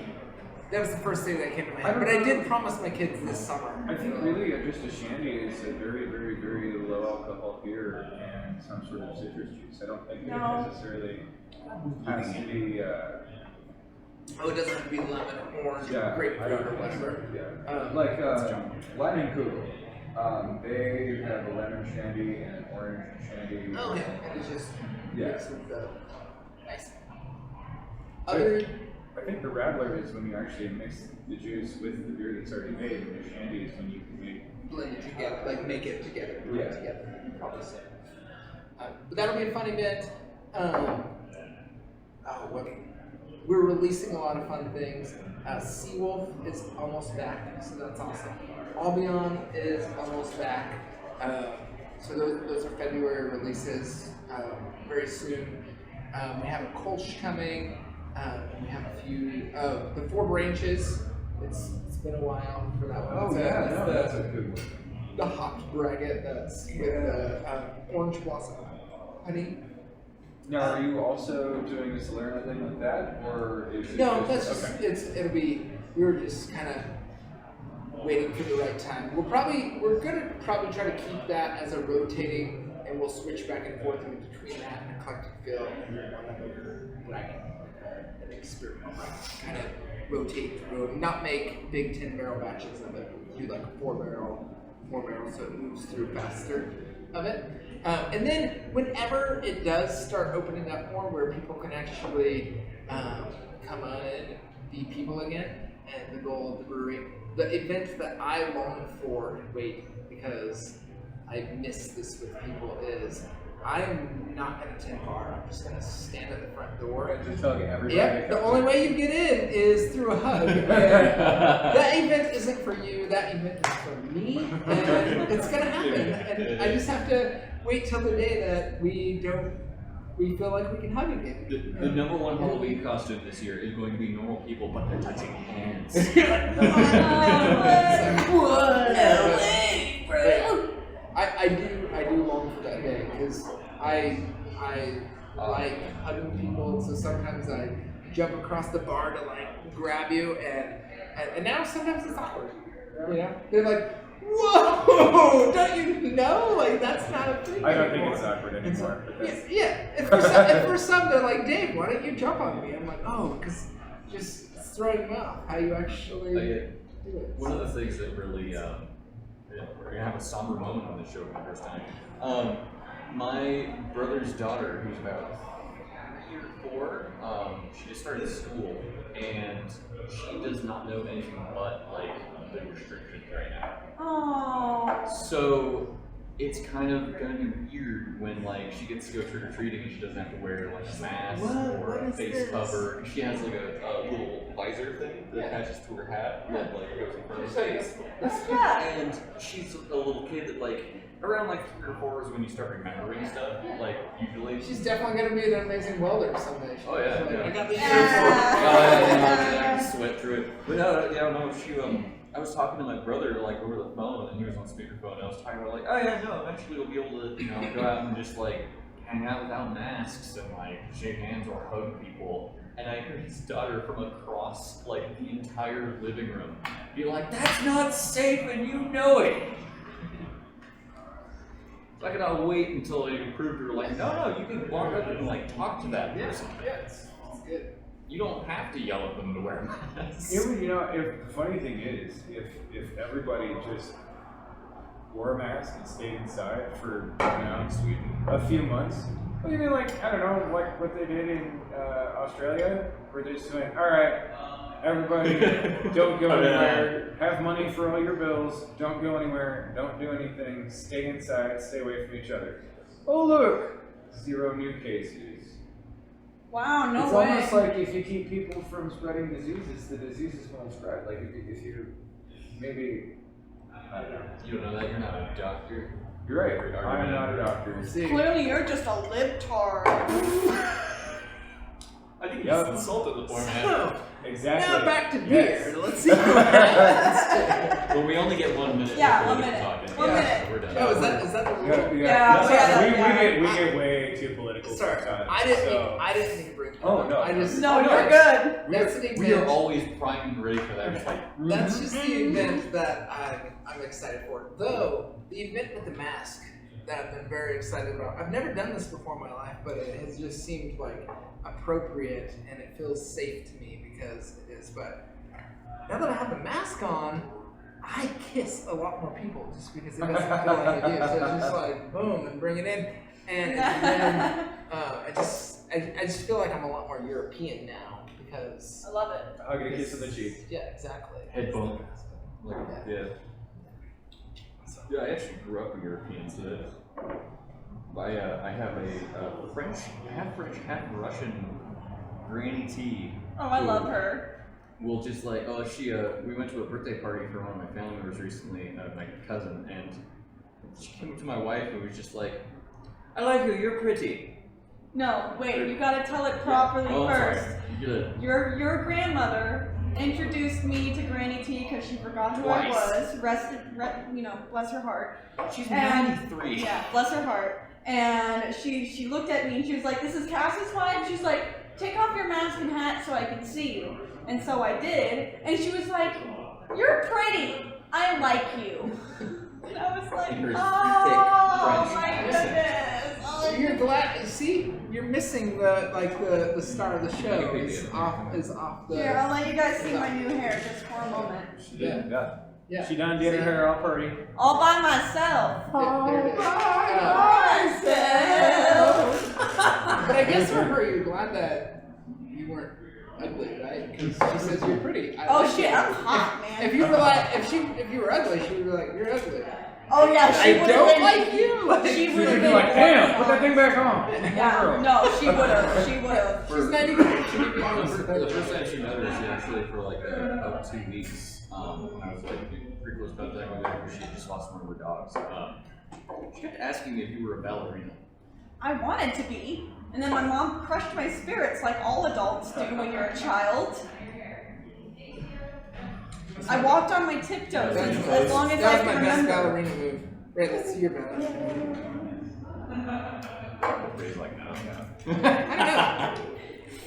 That was the first thing that came to my I head. don't But I know. did promise my kids this summer. I think really just a shandy is a very, very, very low alcohol beer and some sort of citrus juice. I don't think No. it necessarily has to be. Oh, it doesn't have to be lemon or orange Yeah, or grapefruit I don't or whatever. Yeah. Um, Like Leinenkugel. They have a lemon shandy and an orange shandy. Okay, and it's just Yeah. mixed with the nice. Other I think the rattler is when you actually mix the juice with the beer that's already made, and the shandy is when you can make. blend it together, like make it together, brew it Yeah. together. Probably so. But that'll be a fun event. We're releasing a lot of fun things. Seawolf is almost back, so that's awesome. Albion is almost back. So those are February releases very soon. We have a Kolsch coming. We have a few. The Four Branches. It's been a while for that one. that's a good one. The hopped braggot that's with the orange blossom honey. Now, are you also doing a Salerno thing like that, or is it No, just, that's just it'll be. We were just kind of waiting for the right time. We're gonna probably try to keep that as a rotating, and we'll switch back and forth in between that and eclectic fill and then one other bracket, an experiment, kind of rotate through, not make big 10-barrel batches of it. Do like a 4-barrel, so it moves through faster of it. And then whenever it does start opening up more, where people can actually come on and be people again, and the goal of the brewery, the event that I long for and wait because I miss this with people is I am not going to tend bar. I'm just going to stand at the front door. and just hug everybody? Yep, the only way you get in is through a hug. And that event isn't for you, that event is for me, and it's gonna happen. And I just have to wait till the day that we feel like we can hug again. The number one Halloween costume this year is going to be normal people, but they're touching hands. I do long for that day because I like hugging people, and so sometimes I jump across the bar to like grab you, and now sometimes it's awkward. You know, they're like, "Whoa, don't you know? Like that's not a thing." I don't anymore." think it's awkward anymore. But that's, Yeah. And for some, they're like, "Dave, why don't you jump on me?" I'm like, "Oh, because just throwing them off. How you actually do it." One of the things that really, we're gonna have a somber moment on this show for the first time. My brother's daughter, who's about 3 or 4, she just started school, and she does not know anything but like the restrictions right now. Oh. So it's kind of gonna be weird when like she gets to go trick or treating and she doesn't have to wear like a mask or a face cover. She has like a little visor thing that attaches to her hat that like goes in front of her face. And she's a little kid that like around like 3 or 4 is when you start remembering stuff. Like usually. She's definitely gonna be an amazing welder someday. Oh yeah. Like, Yeah. I got the I can sweat through it. But no, she I was talking to my brother like over the phone, and he was on speakerphone. And I was talking about like, oh yeah, no, eventually we'll be able to go out and just like hang out without masks and like shake hands or hug people. And I heard his daughter from across like the entire living room be like, "That's not safe, and you know it." So I cannot wait until they prove to her like, no, you can walk up and like talk to that person. Yeah, it's good. You don't have to yell at them to wear masks. you know, if the funny thing is, if everybody just wore a mask and stayed inside for a few months, well, you mean like I don't know, like what they did in Australia, where they just went, all right, everybody, don't go anywhere. Have money for all your bills. Don't go anywhere. Don't do anything. Stay inside. Stay away from each other. Oh look, 0 new cases. Wow, no It's way. almost like if you keep people from spreading diseases, the diseases won't spread. Like if you maybe, I don't know. You don't know that, you're not a doctor. You're right. I'm not a doctor. Clearly, you're just a libtard. I think Yep. you insulted the poor man. So, Exactly. now back to Yes. beer. Let's see what happens. Well, we only get 1 minute Yeah, before 1 we minute. talk. and 1 minute. We're done. Oh, is that the rule? Yeah. We get way too political Sorry, sometimes. I didn't so. mean to bring it Oh, up. no. I just No, you're good. That's an We are event. always primed and ready for that. Just like, That's just the event that I'm excited for. Though the event with the mask that I've been very excited about. I've never done this before in my life, but it has just seemed like appropriate and it feels safe to me because it is. But now that I have the mask on, I kiss a lot more people just because it doesn't feel like I do. So it's just like boom and bring it in, and then I just feel like I'm a lot more European now because I love it. I'll get a kiss on the cheek. yeah, exactly. head bump. Like, yeah. Yeah, I actually grew up a European, so I have a French, half Russian granny tea. Oh, I love her. Well, just like, we went to a birthday party for one of my family members recently, my cousin, and she came up to my wife and was just like, "I like you, you're pretty." No, wait, you gotta tell it properly Oh, I'm first. sorry. Good. Your grandmother introduced me to Granny T because she forgot who Twice. I was. Bless her heart. She's And- 93. Yeah, bless her heart. And she looked at me and she was like, "This is Cass's wife?" She's like, "Take off your mask and hat so I can see you." And so I did. And she was like, "You're pretty. I like you." And I was like, "Oh my goodness." Oh, You're glad. See, you're missing the star of the show. Is off the. Here, I'll let you guys see my new hair just for a moment. She did, yeah. Yeah. She done did her hair all pretty. All by myself. There it is. Myself. But I guess for her, you're glad that you weren't ugly, right? Because she says you're pretty. Oh shit, I'm hot, man. If you were like, if you were ugly, she would be like, you're ugly. Oh yeah, she I would don't have like you. She would She'd have be been like, damn, put that working thing back on. Yeah, no, she would have. She would have. She's not even. She didn't be on The the first time she met her, she actually for like about 2 weeks, when I was like in pretty close contact with her, she had just lost one of her dogs. She kept asking me if you were a ballerina. I wanted to be, and then my mom crushed my spirits like all adults do when you're a child. I walked on my tiptoes as long as I That was can my best remember. ballerina move. Right, let's see your ballerina. Ray's like, no. I don't know.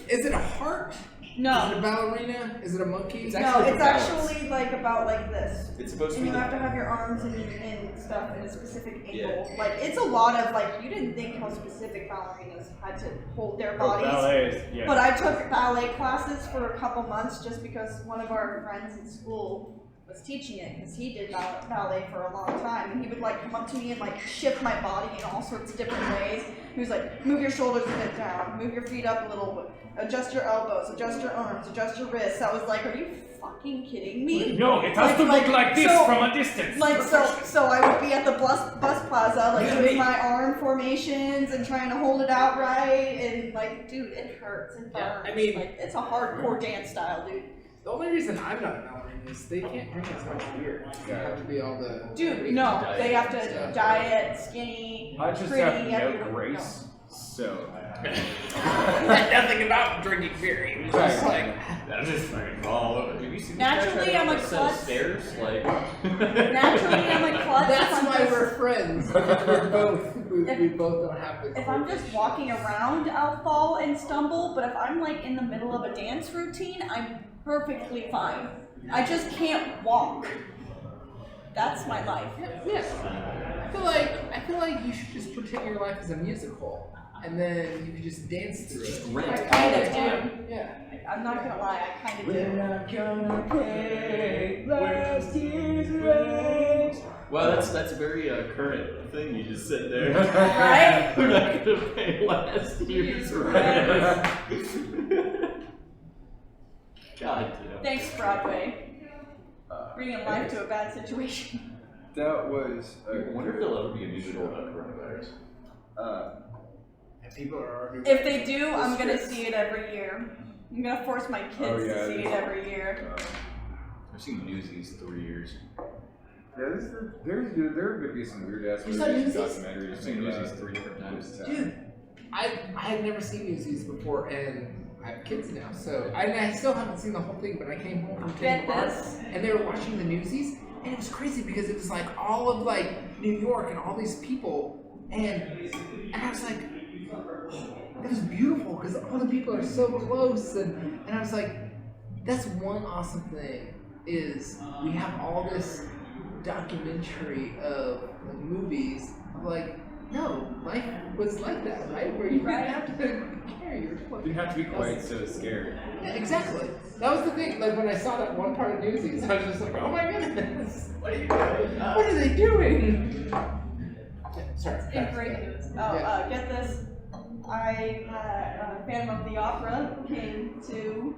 Is it a heart? Is it a No, ballerina? Is it a monkey? It's no, actually it's for balance. actually like about like this. It's supposed to And be you have to like, have your arms and stuff in a specific angle. Yeah. Like it's a lot of like you didn't think how specific ballerinas had to hold their bodies. Ballets, yeah. But I took ballet classes for a couple months just because one of our friends in school was teaching it because he did ballet for a long time, and he would like come up to me and like shift my body in all sorts of different ways. He was like, "Move your shoulders a bit down, move your feet up a little bit, adjust your elbows, adjust your arms, adjust your wrists." I was like, "Are you fucking kidding me?" No, it has to look like this so- from a distance. Like so I would be at the bus plaza, like doing my arm formations and trying to hold it out right, and like, dude, it hurts and burns. Yeah, I mean- like, it's a hardcore dance style, dude. The only reason I'm not a ballerina is they can't drink as much beer. They have to be all the. Dude, no, they have to diet, skinny, I just pretty, have no everyone. grace, so. Nothing about drinking beer. He was just like. I'm just fucking all over. have you seen this Naturally, guy I'm try a to set up klutz. stairs? Like, Naturally, I'm a klutz. That's if I'm why just- we're friends. We're both. We both don't have the. If I'm just walking around, I'll fall and stumble. But if I'm like in the middle of a dance routine, I'm perfectly fine. I just can't walk. That's my life. Yeah. I feel like you should just pretend your life is a musical, and then you can just dance through it. rent. I kind of do. Yeah. I'm not gonna lie, I kind of do. not gonna pay last year's rent. Wow, that's a very current thing you just said there. Right? We're not gonna pay last year's rent. God damn. Thanks, Broadway. Bringing life to a bad situation. That was I wonder if there'll ever be a musical about coronavirus. And people are already. If they do, I'm gonna see it every year. I'm gonna force my kids Oh, yeah, to see it there's- every year. I've seen Newsies 3 years. there are gonna be some weird ass You saw movies and Newsies? documentaries. I've seen made Newsies about 3 different times. this Dude, town. I had never seen Newsies before, and I have kids now, so I still haven't seen the whole thing. But I came home from Get Bar, this. and they were watching the Newsies, and it was crazy because it was like all of like New York and all these people, and I was like, it was beautiful because all the people are so close, and I was like, that's one awesome thing is we have all this documentary of the movies of like. No, life was like that, right? Where you didn't have to care. You were close. You didn't have to be quite so scared. Exactly. That was the thing. Like when I saw that one part of Newsies, I was just like, "Oh my goodness, what are you doing? What are they doing?" Yeah, sorry. In great news. Oh, get this. Phantom of the Opera came to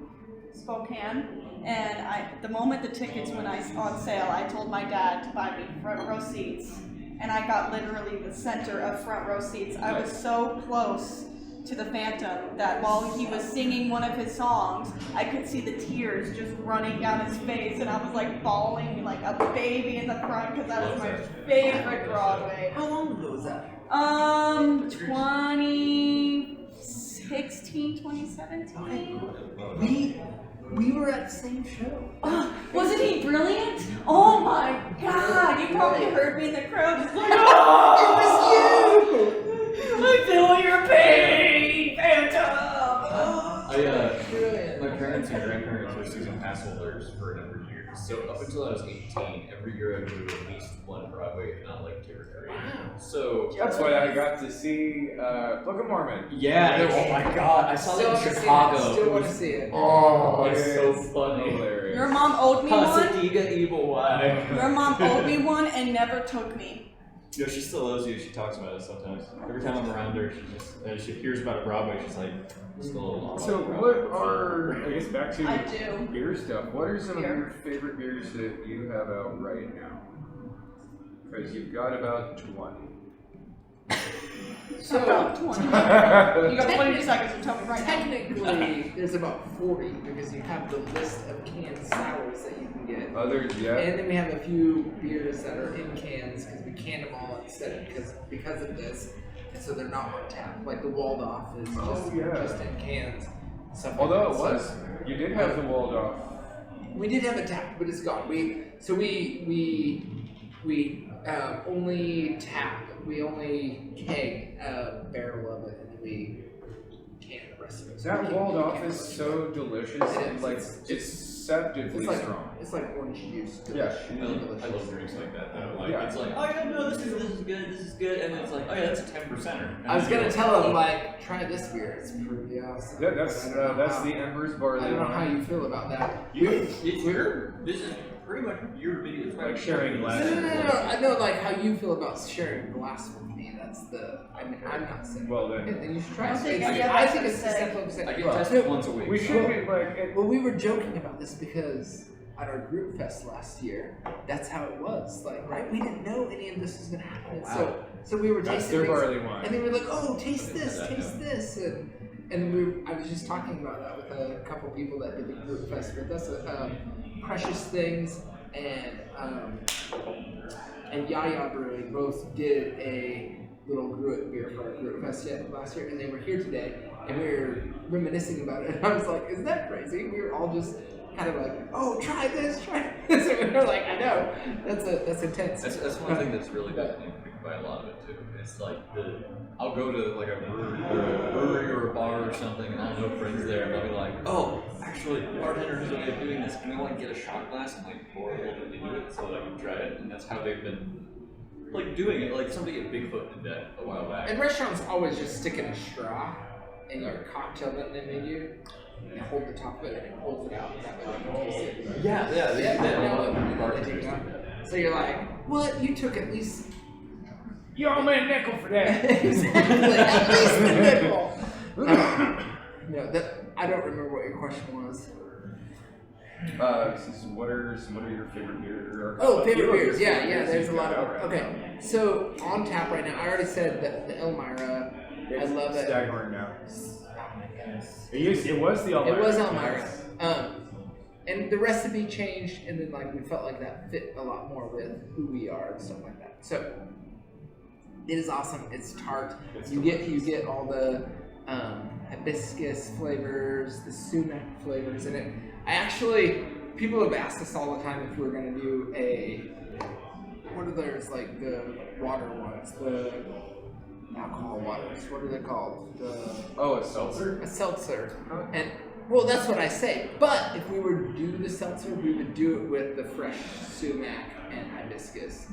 Spokane, and the moment the tickets went on sale, I told my dad to buy me front row seats. And I got literally the center of front row seats. I was so close to the Phantom that while he was singing one of his songs, I could see the tears just running down his face, and I was like bawling like a baby in the front because that was my favorite Broadway. How long ago was that? 2016, 2017. We were at the same show. Wasn't he brilliant? Oh my god, you probably heard me in the crowd just like, It was you. I feel your pain, Phantom. Brilliant. My parents and grandparents were season pass holders for a number of years. So up until I was 18, every year I would go to at least one Broadway, if not like 2 or 3. So That's why I got to see Book of Mormon. yeah, oh my god, I saw that in Chicago. Still It want to was- see it. Oh, it's so funny. Hilarious. Your mom owed me one. Pasadiga Evil Wife. Your mom owed me one and never took me. Yo, she still loves you. She talks about it sometimes. Every time I'm around her, she just she hears about a Broadway. She's like, just a little. So what are, I guess back to I do. beer stuff, what are some of Beer. your favorite beers that you have out right now? Because you've got about 20. So About 20. You got 20 seconds to tell me right now. technically, there's about 40 because you have the list of canned sours that you can get. Others, yeah. And then we have a few beers that are in cans because we canned them all instead of because of this, and so they're not on tap. Like the Waldorf is just in cans. Stuff like Although that. it was, you did have the Waldorf. We did have a tap, but it's gone. We only tap. We only keg a barrel of it, and then we can the rest of it. So we That can't- Waldorf we can't is really- so delicious It and is. like It's deceptively like strong. it's like orange juice. Yeah. I love drinks like that though. Like Yeah. it's like, oh yeah, no, this is good, and it's like, oh yeah, that's a 10%er. I was gonna tell them like, try this beer. It's pretty awesome. That's But I don't know that's how- the Embers I barley don't know how wine. you feel about that. This is pretty much your video. It's Like sharing No, glasses. I know like how you feel about sharing glass with me. That's the. I mean, I'm not saying. Well then, Then you should try I it. think It's- I get I what think you it's say. exactly what I'm saying. I get Well, tested once a week. we should be like, Well, we were joking about this because at our group fest last year, that's how it was. Like, right? We didn't know any of this was gonna happen. So we were that's tasting their things, barley wine. and they were like, "Oh, taste this, and I was just talking about that with a couple people that did the group fest with us. Precious Things and Yaya Brewing both did a little Gruit beer for our group fest last year, and they were here today, and we were reminiscing about it. And I was like, "Isn't that crazy?" We were all just kind of like, "Oh, try this." And we were like, "I know, that's intense." That's one thing that's really been nitpicked by a lot of it too. It's like I'll go to like a brewery or a bar or something, and I'll know friends there, and they'll be like, "Oh, actually, the bartender has a way of doing this. Can we like get a shot glass and like pour a little bit into it so that I can try it?" And that's how they've been like doing it. Like somebody at Bigfoot did that a while back. And restaurants always just stick in a straw in your cocktail that they made you. You hold the top of it and it pulls it out. That way you can taste it. Yeah, they Yeah, do that. no, A lot of no, bartenders no, do no. that. So you're like, "What? You took at least." You owe me a nickel for that. Exactly. At least a nickel. No, that I don't remember what your question was. What are some of your favorite beers? Oh, favorite few of your beers. Yeah, favorite yeah. beers There's a you've lot got of out them. right Okay, so on tap right now. I already said that the Elmira. now. I love it. Staghorn now. Oh my goodness. It was the Elmira. It was Elmira. And the recipe changed, and then like we felt like that fit a lot more with who we are and stuff like that. So it is awesome. It's tart. It's You get all the hibiscus flavors, the sumac flavors in it. People have asked us all the time if we were gonna do what are those like the water ones, the alcohol waters. What are they called? A seltzer. A seltzer. And well, that's what I say. But if we were to do the seltzer, we would do it with the fresh sumac and hibiscus,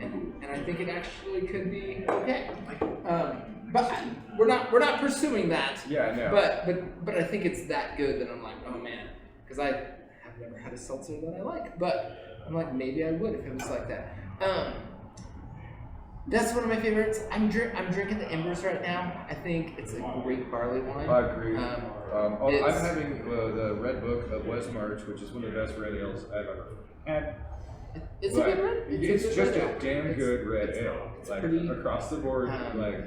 and I think it actually could be okay. But we're not pursuing that. Yeah, no. But I think it's that good that I'm like, oh man, because I have never had a seltzer that I like. But I'm like, maybe I would if it was like that. That's one of my favorites. I'm drinking the Embers right now. I think it's a great barley wine. I agree. I'm it's- having the Red Book of West March, which is one of the best red ales I've ever had. It's a But good one. It's a good just red a ale. damn It's- good red ale. it's Like pretty, across the board, um, like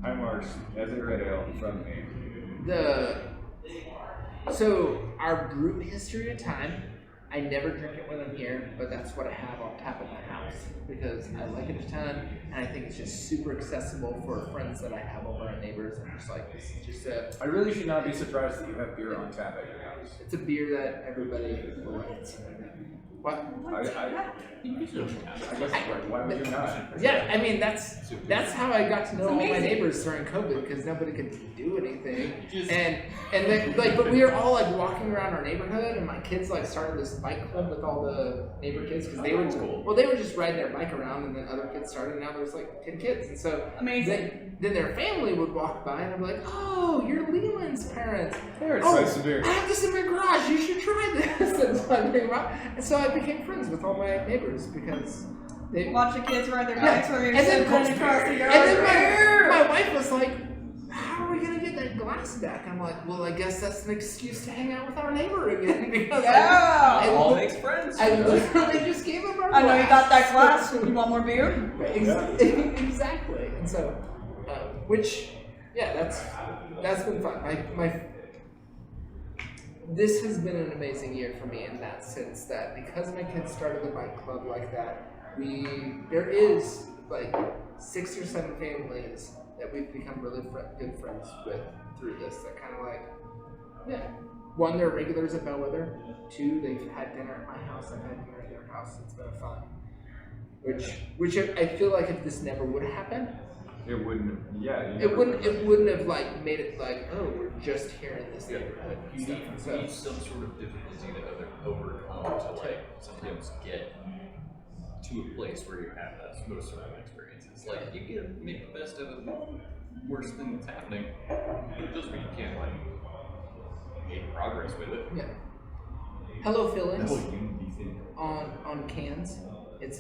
high marks as a red ale from me. So our brew history of time, I never drink it when I'm here, but that's what I have on tap at my house because I like it a ton, and I think it's just super accessible for friends that I have over and neighbors. I'm just like, this is just I really should not be surprised that you have beer on tap at your house. it's a beer that everybody will like. What? I guess, like, why would you not? Yeah, I mean that's how I got to know It's all my amazing. neighbors during COVID because nobody could do anything, and then like, but we were all like walking around our neighborhood, and my kids like started this bike club with all the neighbor kids because they were well, they were just riding their bike around, and then other kids started, and now there's like 10 kids, and so Amazing. then their family would walk by, and I'm like, oh, you're Leland's parents. There, Oh, try some beer. I have this in my garage. You should try this. And so I bring them out. And so I became friends with all my neighbors because they. Watch the kids ride their Yeah. bikes while you're And then- sitting across the yard. And then my wife was like, "How are we gonna get that glass back?" I'm like, "Well, I guess that's an excuse to hang out with our neighbor again because Yeah. It all makes friends. I literally just gave him our I know you got that glass. glass. You want more beer? Exactly. And so, that's been fun. This has been an amazing year for me in that sense that because my kids started the bike club like that, there is like 6 or 7 families that we've become really good friends with through this. That kind of like, yeah. 1, they're regulars at Bellwether. 2, they've had dinner at my house. I've had dinner at their house. It's been fun. Which I feel like if this never would happen, It wouldn't. Yeah. it wouldn't have like made it like, oh, we're just here in this neighborhood and You stuff. need, And you so need some sort of difficulty to overcome to like sometimes get to a place where you have those sort of experiences. Like you can make the best of it. Worst thing that's happening, but it doesn't mean you can't like make progress with it. yeah. Hello That's Feelings what you think. on cans. It's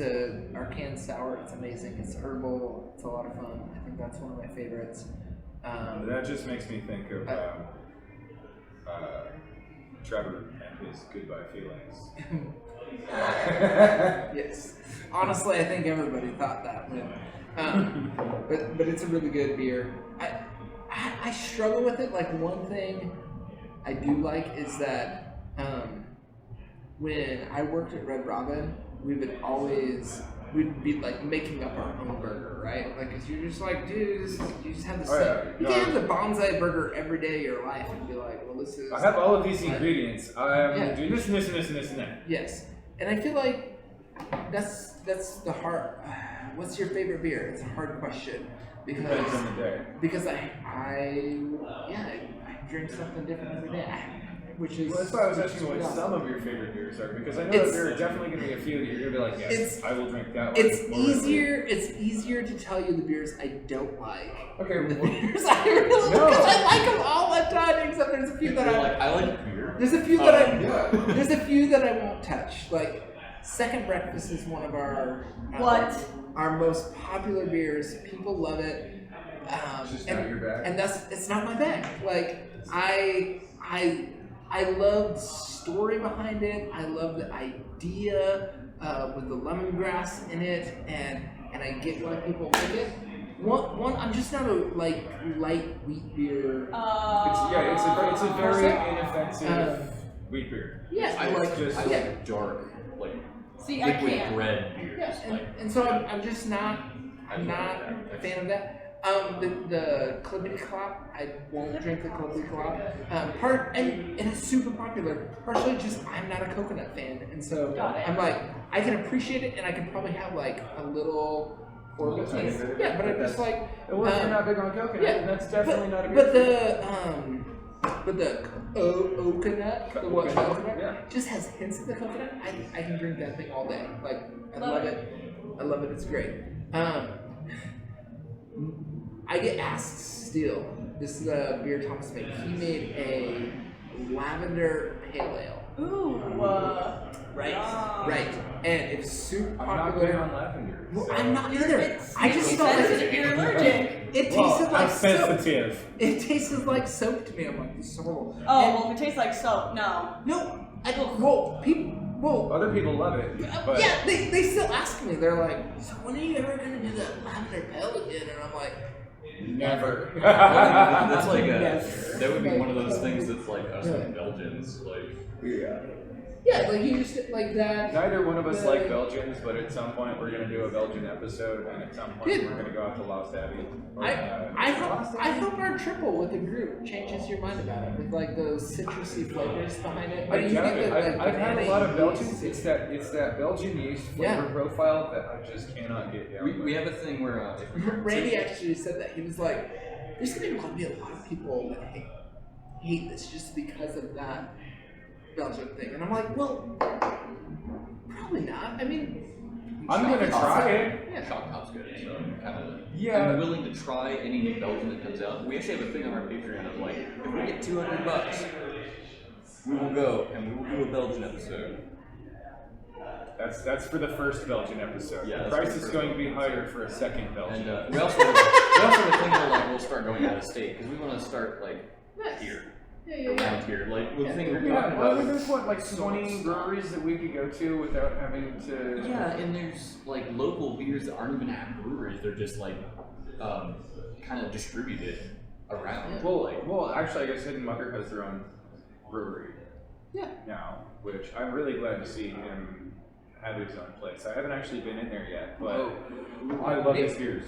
our can sour. It's amazing. It's herbal. It's a lot of fun. I think that's one of my favorites. That just makes me think of Trevor and his Goodbye Feelings. Yes. Honestly, I think everybody thought that. But it's a really good beer. I struggle with it. Like one thing I do like is that when I worked at Red Robin, we'd be like making up our own burger, right? Like, cause you're just like, dude, you just have the same. You can't have the bonsai burger every day of your life and be like, well, this is. I have all of these ingredients. I'm Yeah. doing this and this and this and this and that. Yes, and I feel like that's the hard. What's your favorite beer? It's a hard question Depends on the day. because I drink something different every day, which is. Well, that's why I was asking what yeah. some of your favorite beers are, because I know It's- that there are definitely going to be a few that you're going to be like, yes, It's- I will drink that one. It's Or- easier. It's easier to tell you the beers I don't like. Okay, The well, beers I really No. because I like them all a ton, except there's a few that I like beer. There's a few that yeah. There's a few that I won't touch. Like Second Breakfast is one of our our most popular beers. People love it. It's just not your bag. And it's not my bag. Like I love the story behind it. I love the idea with the lemongrass in it, and I get why people like it. One, I'm just not a light wheat beer. It's a very inoffensive wheat beer. Yeah, I like yeah. dark, like See, I liquid can't. bread beers. Yeah, Like, and so I'm just not a fan of that. The Clippity Clop, I won't drink the Clippity Clop. And it's super popular. Partially just I'm not a coconut fan, and so Got it. I'm like I can appreciate it, and I can probably have like a little orbit. Tiny bit of it, Yeah, but I'm but just like Well, if you're not big on coconut, yeah, then that's definitely not a beer. But the coconut, the what Coconut, coconut, yeah. just has hints of the coconut. I can drink that thing all day. Like I Love love it. I love it. It's great. I get asked still. This is a beer Thomas made. He made a lavender pale ale. Ooh. Right. Yum. Right. And it's super I'm not big popular. on lavender. Well, so- I'm not either. It's I just don't like sensitive. it. You're allergic. It Well, tasted like I'm soap. sensitive. It tasted like soap to me. I'm like, this is horrible. Oh, And- well, if it tastes like soap, no. no. I don't. Well, people. Well, Other people love it, but yeah, they still ask me. They're like, so when are you ever gonna do that lavender pale again? And I'm like, never. that's like Never. that would be one of those things that's like us with Belgians, like Yeah. Yeah, like you just like that. Neither one of us like Belgians, but at some point we're gonna do a Belgian episode, and at some point Dude. we're gonna go out to Lost Abbey. I hope our triple with the group changes your mind about it with like those citrusy flavors behind it. But you get the, like, I've had a lot of banana Belgians. yeast. It's that Belgian yeast flavor profile that I just cannot get down. We have a thing where Randy actually said that. He was like, there's going to be a lot of people that hate this just because of that Belgian thing. And I'm like, well, probably not. I mean, I'm going to try it. Yeah. Shock Top's good, so I'm kind of Yeah. I'm willing to try any new Belgian that comes out. We actually have a thing on our Patreon of like, if we get $200, we will go and we will do a Belgian episode. That's for the first Belgian episode. Yeah, the that's price for the is first going to one. be higher for a second Belgian. And we also have a thing where like we'll start going out of state because we want to start like Nice. here, Yeah. around here. Like the thing we're talking Yeah, well, about. there's what, like so much 20 stuff. breweries that we could go to without having to. Yeah, and there's like local beers that aren't even at breweries. They're just like kind of distributed around. Well, actually, I guess Hidden Mucker has their own brewery. Yeah. Now, which I'm really glad to see him have his own place. I haven't actually been in there yet, but Oh. I love his beers.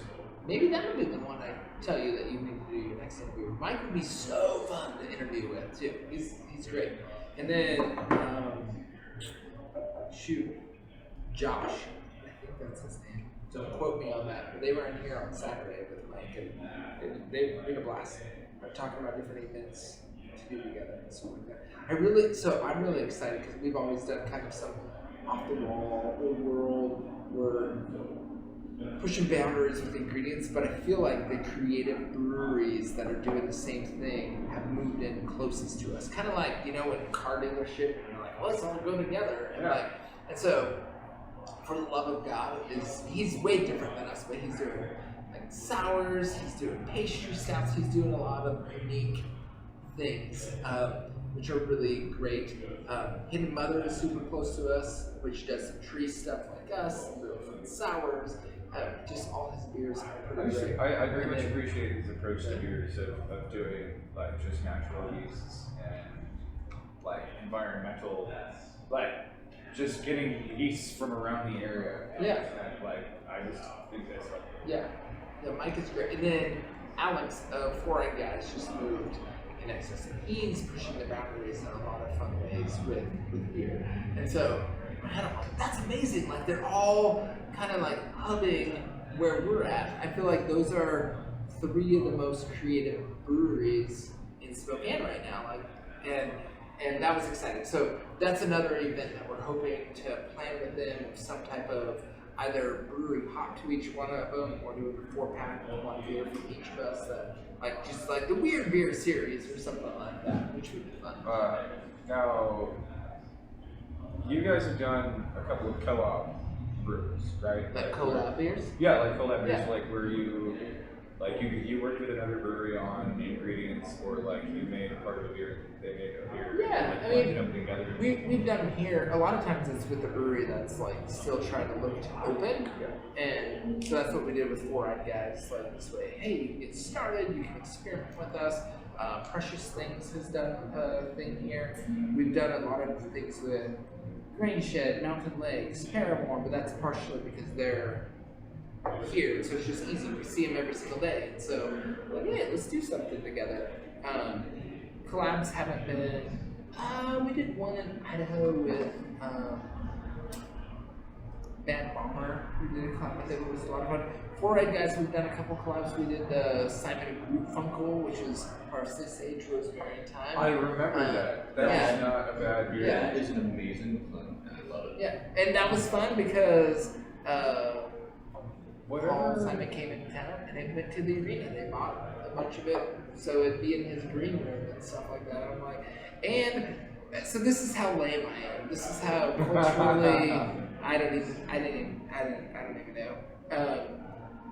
Maybe that would be the one I tell you that you need to do your next interview. Mike would be so fun to interview with too. He's great. And then Josh, I think that's his name. Don't quote me on that. But they were in here on Saturday with Mike, and they were a blast. We're talking about different events to do together and stuff like that. I'm really excited because we've always done kind of some off the wall, old world. We're pushing boundaries with ingredients, but I feel like the creative breweries that are doing the same thing have moved in closest to us. Kind of like, you know, when a car dealership, and you're like, well, let's all go together. And and so, for the love of God, he's way different than us, but he's doing like sours, he's doing pastry stouts, he's doing a lot of unique things, which are really great. Hidden Mother is super close to us, which does some tree stuff like us, sours. Just all his beers are pretty great. I very much appreciate his approach to beers of doing like just natural yeasts and like environmental, like just getting yeasts from around the area. Yeah. And, like I just think that's like. Yeah, Mike is great. And then Alex, Four Eyed Guys, just moved in Texas. And he's pushing the boundaries in a lot of fun ways with beer. And so, man, I'm like, that's amazing. Like, they're all kind of like hubbing where we're at. I feel like those are three of the most creative breweries in Spokane right now. Like, and that was exciting. So that's another event that we're hoping to plan with them, some type of either brewery hop to each one of them, or do a 4-pack or one beer from each of us. That like just like the weird beer series or something like that, which would be fun. Now, you guys have done a couple of co-op brews, right? Like collab beers. Yeah, like collab beers, Yeah. like where you worked with another brewery on the ingredients, or like you made a part of a beer, they made a beer. Yeah, like, I mean, blended them together. We've done them here. A lot of times it's with the brewery that's like still trying to look to open. Yeah. And so that's what we did with Four Eyed Guys. Like this way, hey, you can get started, you can experiment with us. Precious Things has done a thing here. We've done a lot of things with Grain Shed, Mountain Lakes, Paramore, but that's partially because they're here, so it's just easy. We see them every single day. And so, like, yeah, let's do something together. Collabs haven't been. We did one in Idaho with Bad Bomber. We did a collab with it. It was a lot of fun. Four Eyed Guys, we've done a couple collabs. We did the Simon and Group Funkle, which is Parsley, Sage, Rosemary, and Thyme. I remember that. That yeah. was not a bad beer. Yeah. That is an amazing fun, and I love it. Yeah, and that was fun because Whatever. Paul Simon came into town and they went to the arena. They bought a bunch of it, so it'd be in his green room and stuff like that. I'm like, and so this is how lame I am. This is how culturally I don't even know.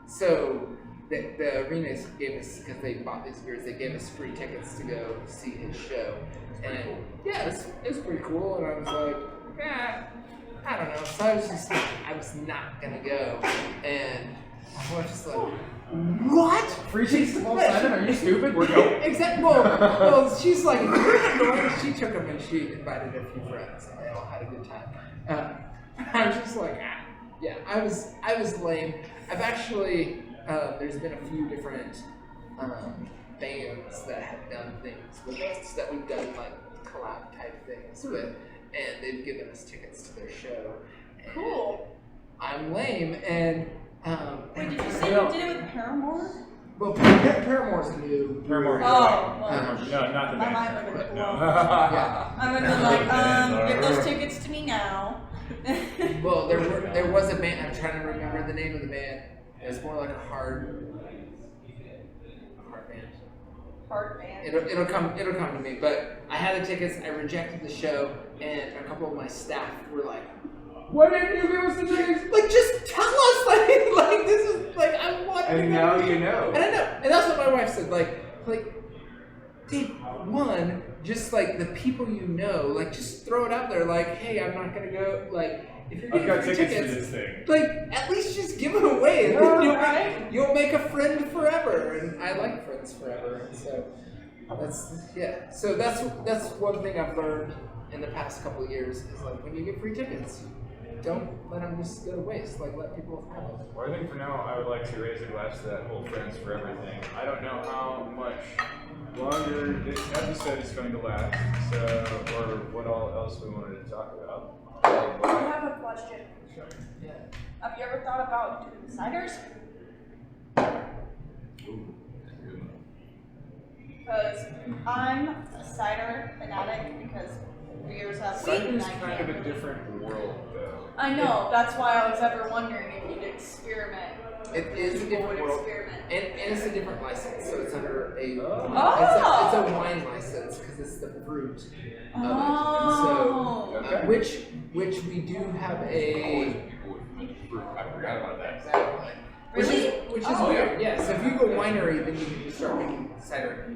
So the arena gave us, because they bought these beers, they gave us free tickets to go see his show. And yeah, it was pretty cool. And I was like, I don't know. So I was not gonna go. And I was just like, What? Free tickets to Paul Simon? Are you stupid? We're going. Exactly. Well, she's like, she took them and she invited a few friends, and they all had a good time. I was just like, yeah, I was lame. I've actually, there's been a few different bands that have done things with us that we've done like collab type things with, and they've given us tickets to their show. And Cool. I'm lame, and Wait, did you say you did it with Paramore? well, Paramore's a new. Paramore. Oh, well, No, not the my band. mind would have been No. blown. Yeah. I would have been like, give those tickets to me now. Well, there was a band. I'm trying to remember the name of the band. It was more like a hard band. Hard band. It'll come to me. But I had the tickets. I rejected the show, and a couple of my staff were like, "Why didn't you give us the tickets? Like, just tell us. Like this is like I want." And now you know. And I know, and that's what my wife said. Like, dude, one, just like the people you know, like just throw it out there. Like, hey, I'm not gonna go. Like, if you're I've getting got free tickets tickets, for this thing. like at least just give it away. And Yeah, then right. you'll make a friend forever. And I like friends forever. And so So that's one thing I've learned in the past couple of years is like when you get free tickets, don't let them just go to waste. Like let people have it. Well, I think for now, I would like to raise a glass to that whole Friends Forever thing. I don't know how much longer this episode is going to last, or what all else we wanted to talk about. I have a question. Yeah. Have you ever thought about doing ciders? Because I'm a cider fanatic because beers have weight Cider and is I kind of can't. a different world, though. I know, that's why I was ever wondering if you'd experiment. It is a People different would world. experiment. And it's a different license, so it's under a Oh. it's a wine license because it's the fruit of it. Oh. And so, which we do have a I forgot about that. exactly. Really? Which is Oh. weird. Yeah. So if you go winery, then you can start making cider.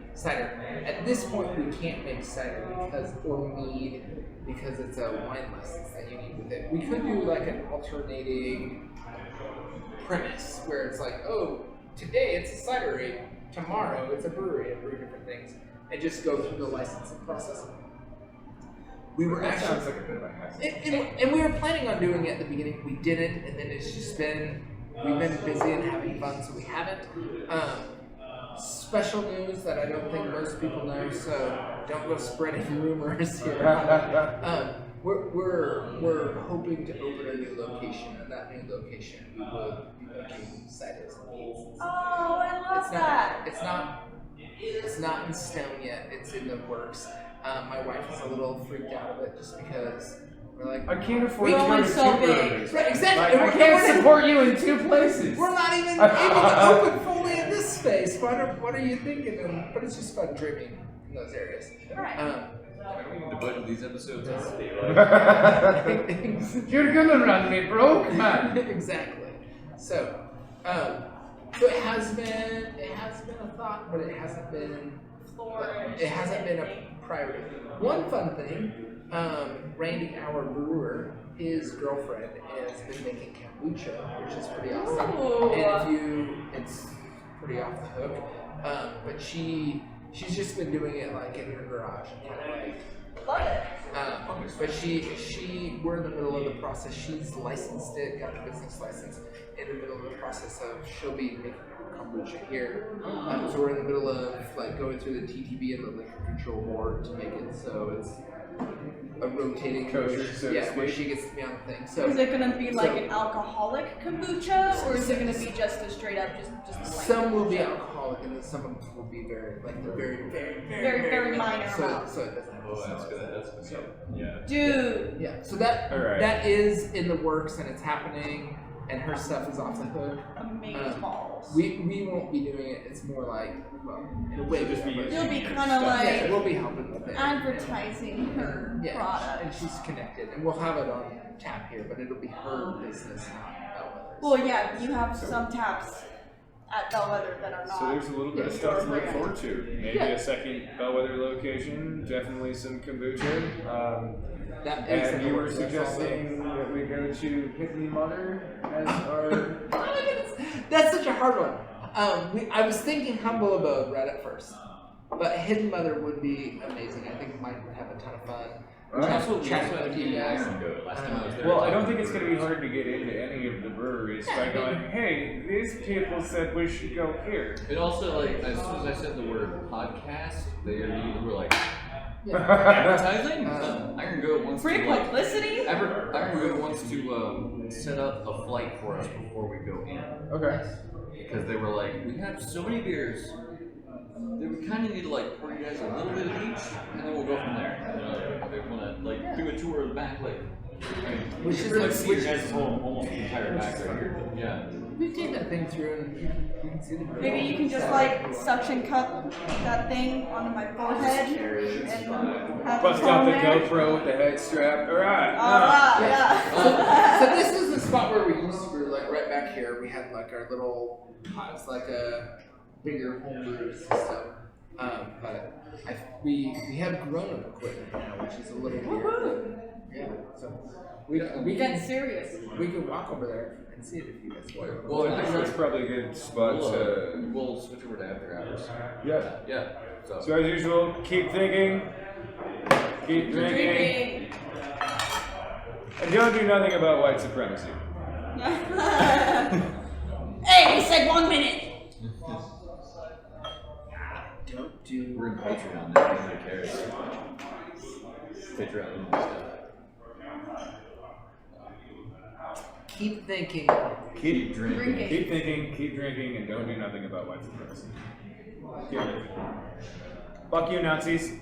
At this point, we can't make cider or mead because it's a wine license that you need with it. We could do like an alternating premise where it's like, oh, today it's a cidery, tomorrow it's a brewery and brew different things, and just go through the licensing process. We were That actually, sounds like a bit of a hassle. and we were planning on doing it at the beginning. We didn't, and then it's just been we've been busy and having fun, so we haven't. Special news that I don't think most people know, so don't go spreading rumors here. We're hoping to open a new location, and that new location we will be making ciders and meads. Oh, I love that. It's not in stone yet. It's in the works. My wife is a little freaked out of it just because we're like, I can't afford We're to go only to so two big. breweries. Right, exactly. Like, I We're can't support you in two places. we're not even able to open fully in this space. What are you thinking? But it's just fun dreaming in those areas. Right. The budget of these episodes is You're gonna run me, bro. Come on. Exactly. So it has been a thought, but it hasn't been a priority. One fun thing, Randy, our brewer, his girlfriend has been making kombucha, which is pretty awesome. Ooh. It's pretty off the hook. But she's just been doing it like in her garage and kind of like. Love it. But we're in the middle of the process. She's licensed it, got the business license. In the middle of the process of she'll be making kombucha here. So we're in the middle of like going through the TTB and the liquor control board to make it so it's a rotating Kosher, so to where speak. she gets to be on the thing. So Is it gonna be like so- an alcoholic kombucha, or is it gonna be just a straight up just plain some will be kombucha? alcoholic and then some of them will be very Very minor so, amounts. so it doesn't have Oh, to that's smell. good. That's good. So, Yeah. Dude. yeah, so that Alright. that is in the works and it's happening, and her stuff is off the hook. Amazing balls. We won't be doing it. It's more like, well, in a way, You'll just be but- You'll be using kind your of stuff. yeah, like we'll be helping with it. advertising her Yeah, product. and she's connected, and we'll have it on tap here, but it'll be her business, not Bellwether's. Well, yeah, you have some taps at Bellwether that are not. So there's a little bit of Yeah. stuff to look forward to. Maybe Yeah. a second Bellwether location, definitely some kombucha. That is in And the you were works, that's all suggesting that we go to Hidden Mother as our. That's such a hard one. I was thinking Humble Abode right at first, but Hidden Mother would be amazing. I think Mike would have a ton of fun. That's what we Chat also with had you to guys. Iron Goat last time I was there. Well, I don't think it's going to be hard to get into any of the breweries by going, hey, these people said we should go here. It also, like, as soon as I said the word podcast, they were like, Yeah. advertising? Iron Goat wants Free to, like, publicity? Iron Goat wants to set up a flight for us before we go in. Okay. Because they were like, we have so many beers that we kind of need to like pour you guys a little bit of each, and then we'll go from there. You know, they want to like do a tour of the back, like, Which is like like, see your guys' whole almost entire back right here. But yeah. we take that thing through and you can see the. Maybe you can just like suction cup that thing onto my forehead and have Bust it out on the there. GoPro with the head strap. Alright. Yeah. So this is the spot where we used to brew, like right back here. We had like our little, it's like a bigger homebrew system. But we have grown-up equipment now, which is a little weird. Yeah, so we Get can serious. walk over there and see it if you guys want. Well, I think that's probably a good spot to. We'll switch over to after hours. Yeah. Yeah. So as usual, keep thinking, keep drinking, and don't do nothing about white supremacy. Hey, we said 1 minute. Don't do. We're in Patreon now. Nobody cares. Patreon and stuff. Keep thinking. Keep Drinking. Keep thinking, keep drinking, and don't do nothing about white supremacy. Here. Fuck you, Nazis.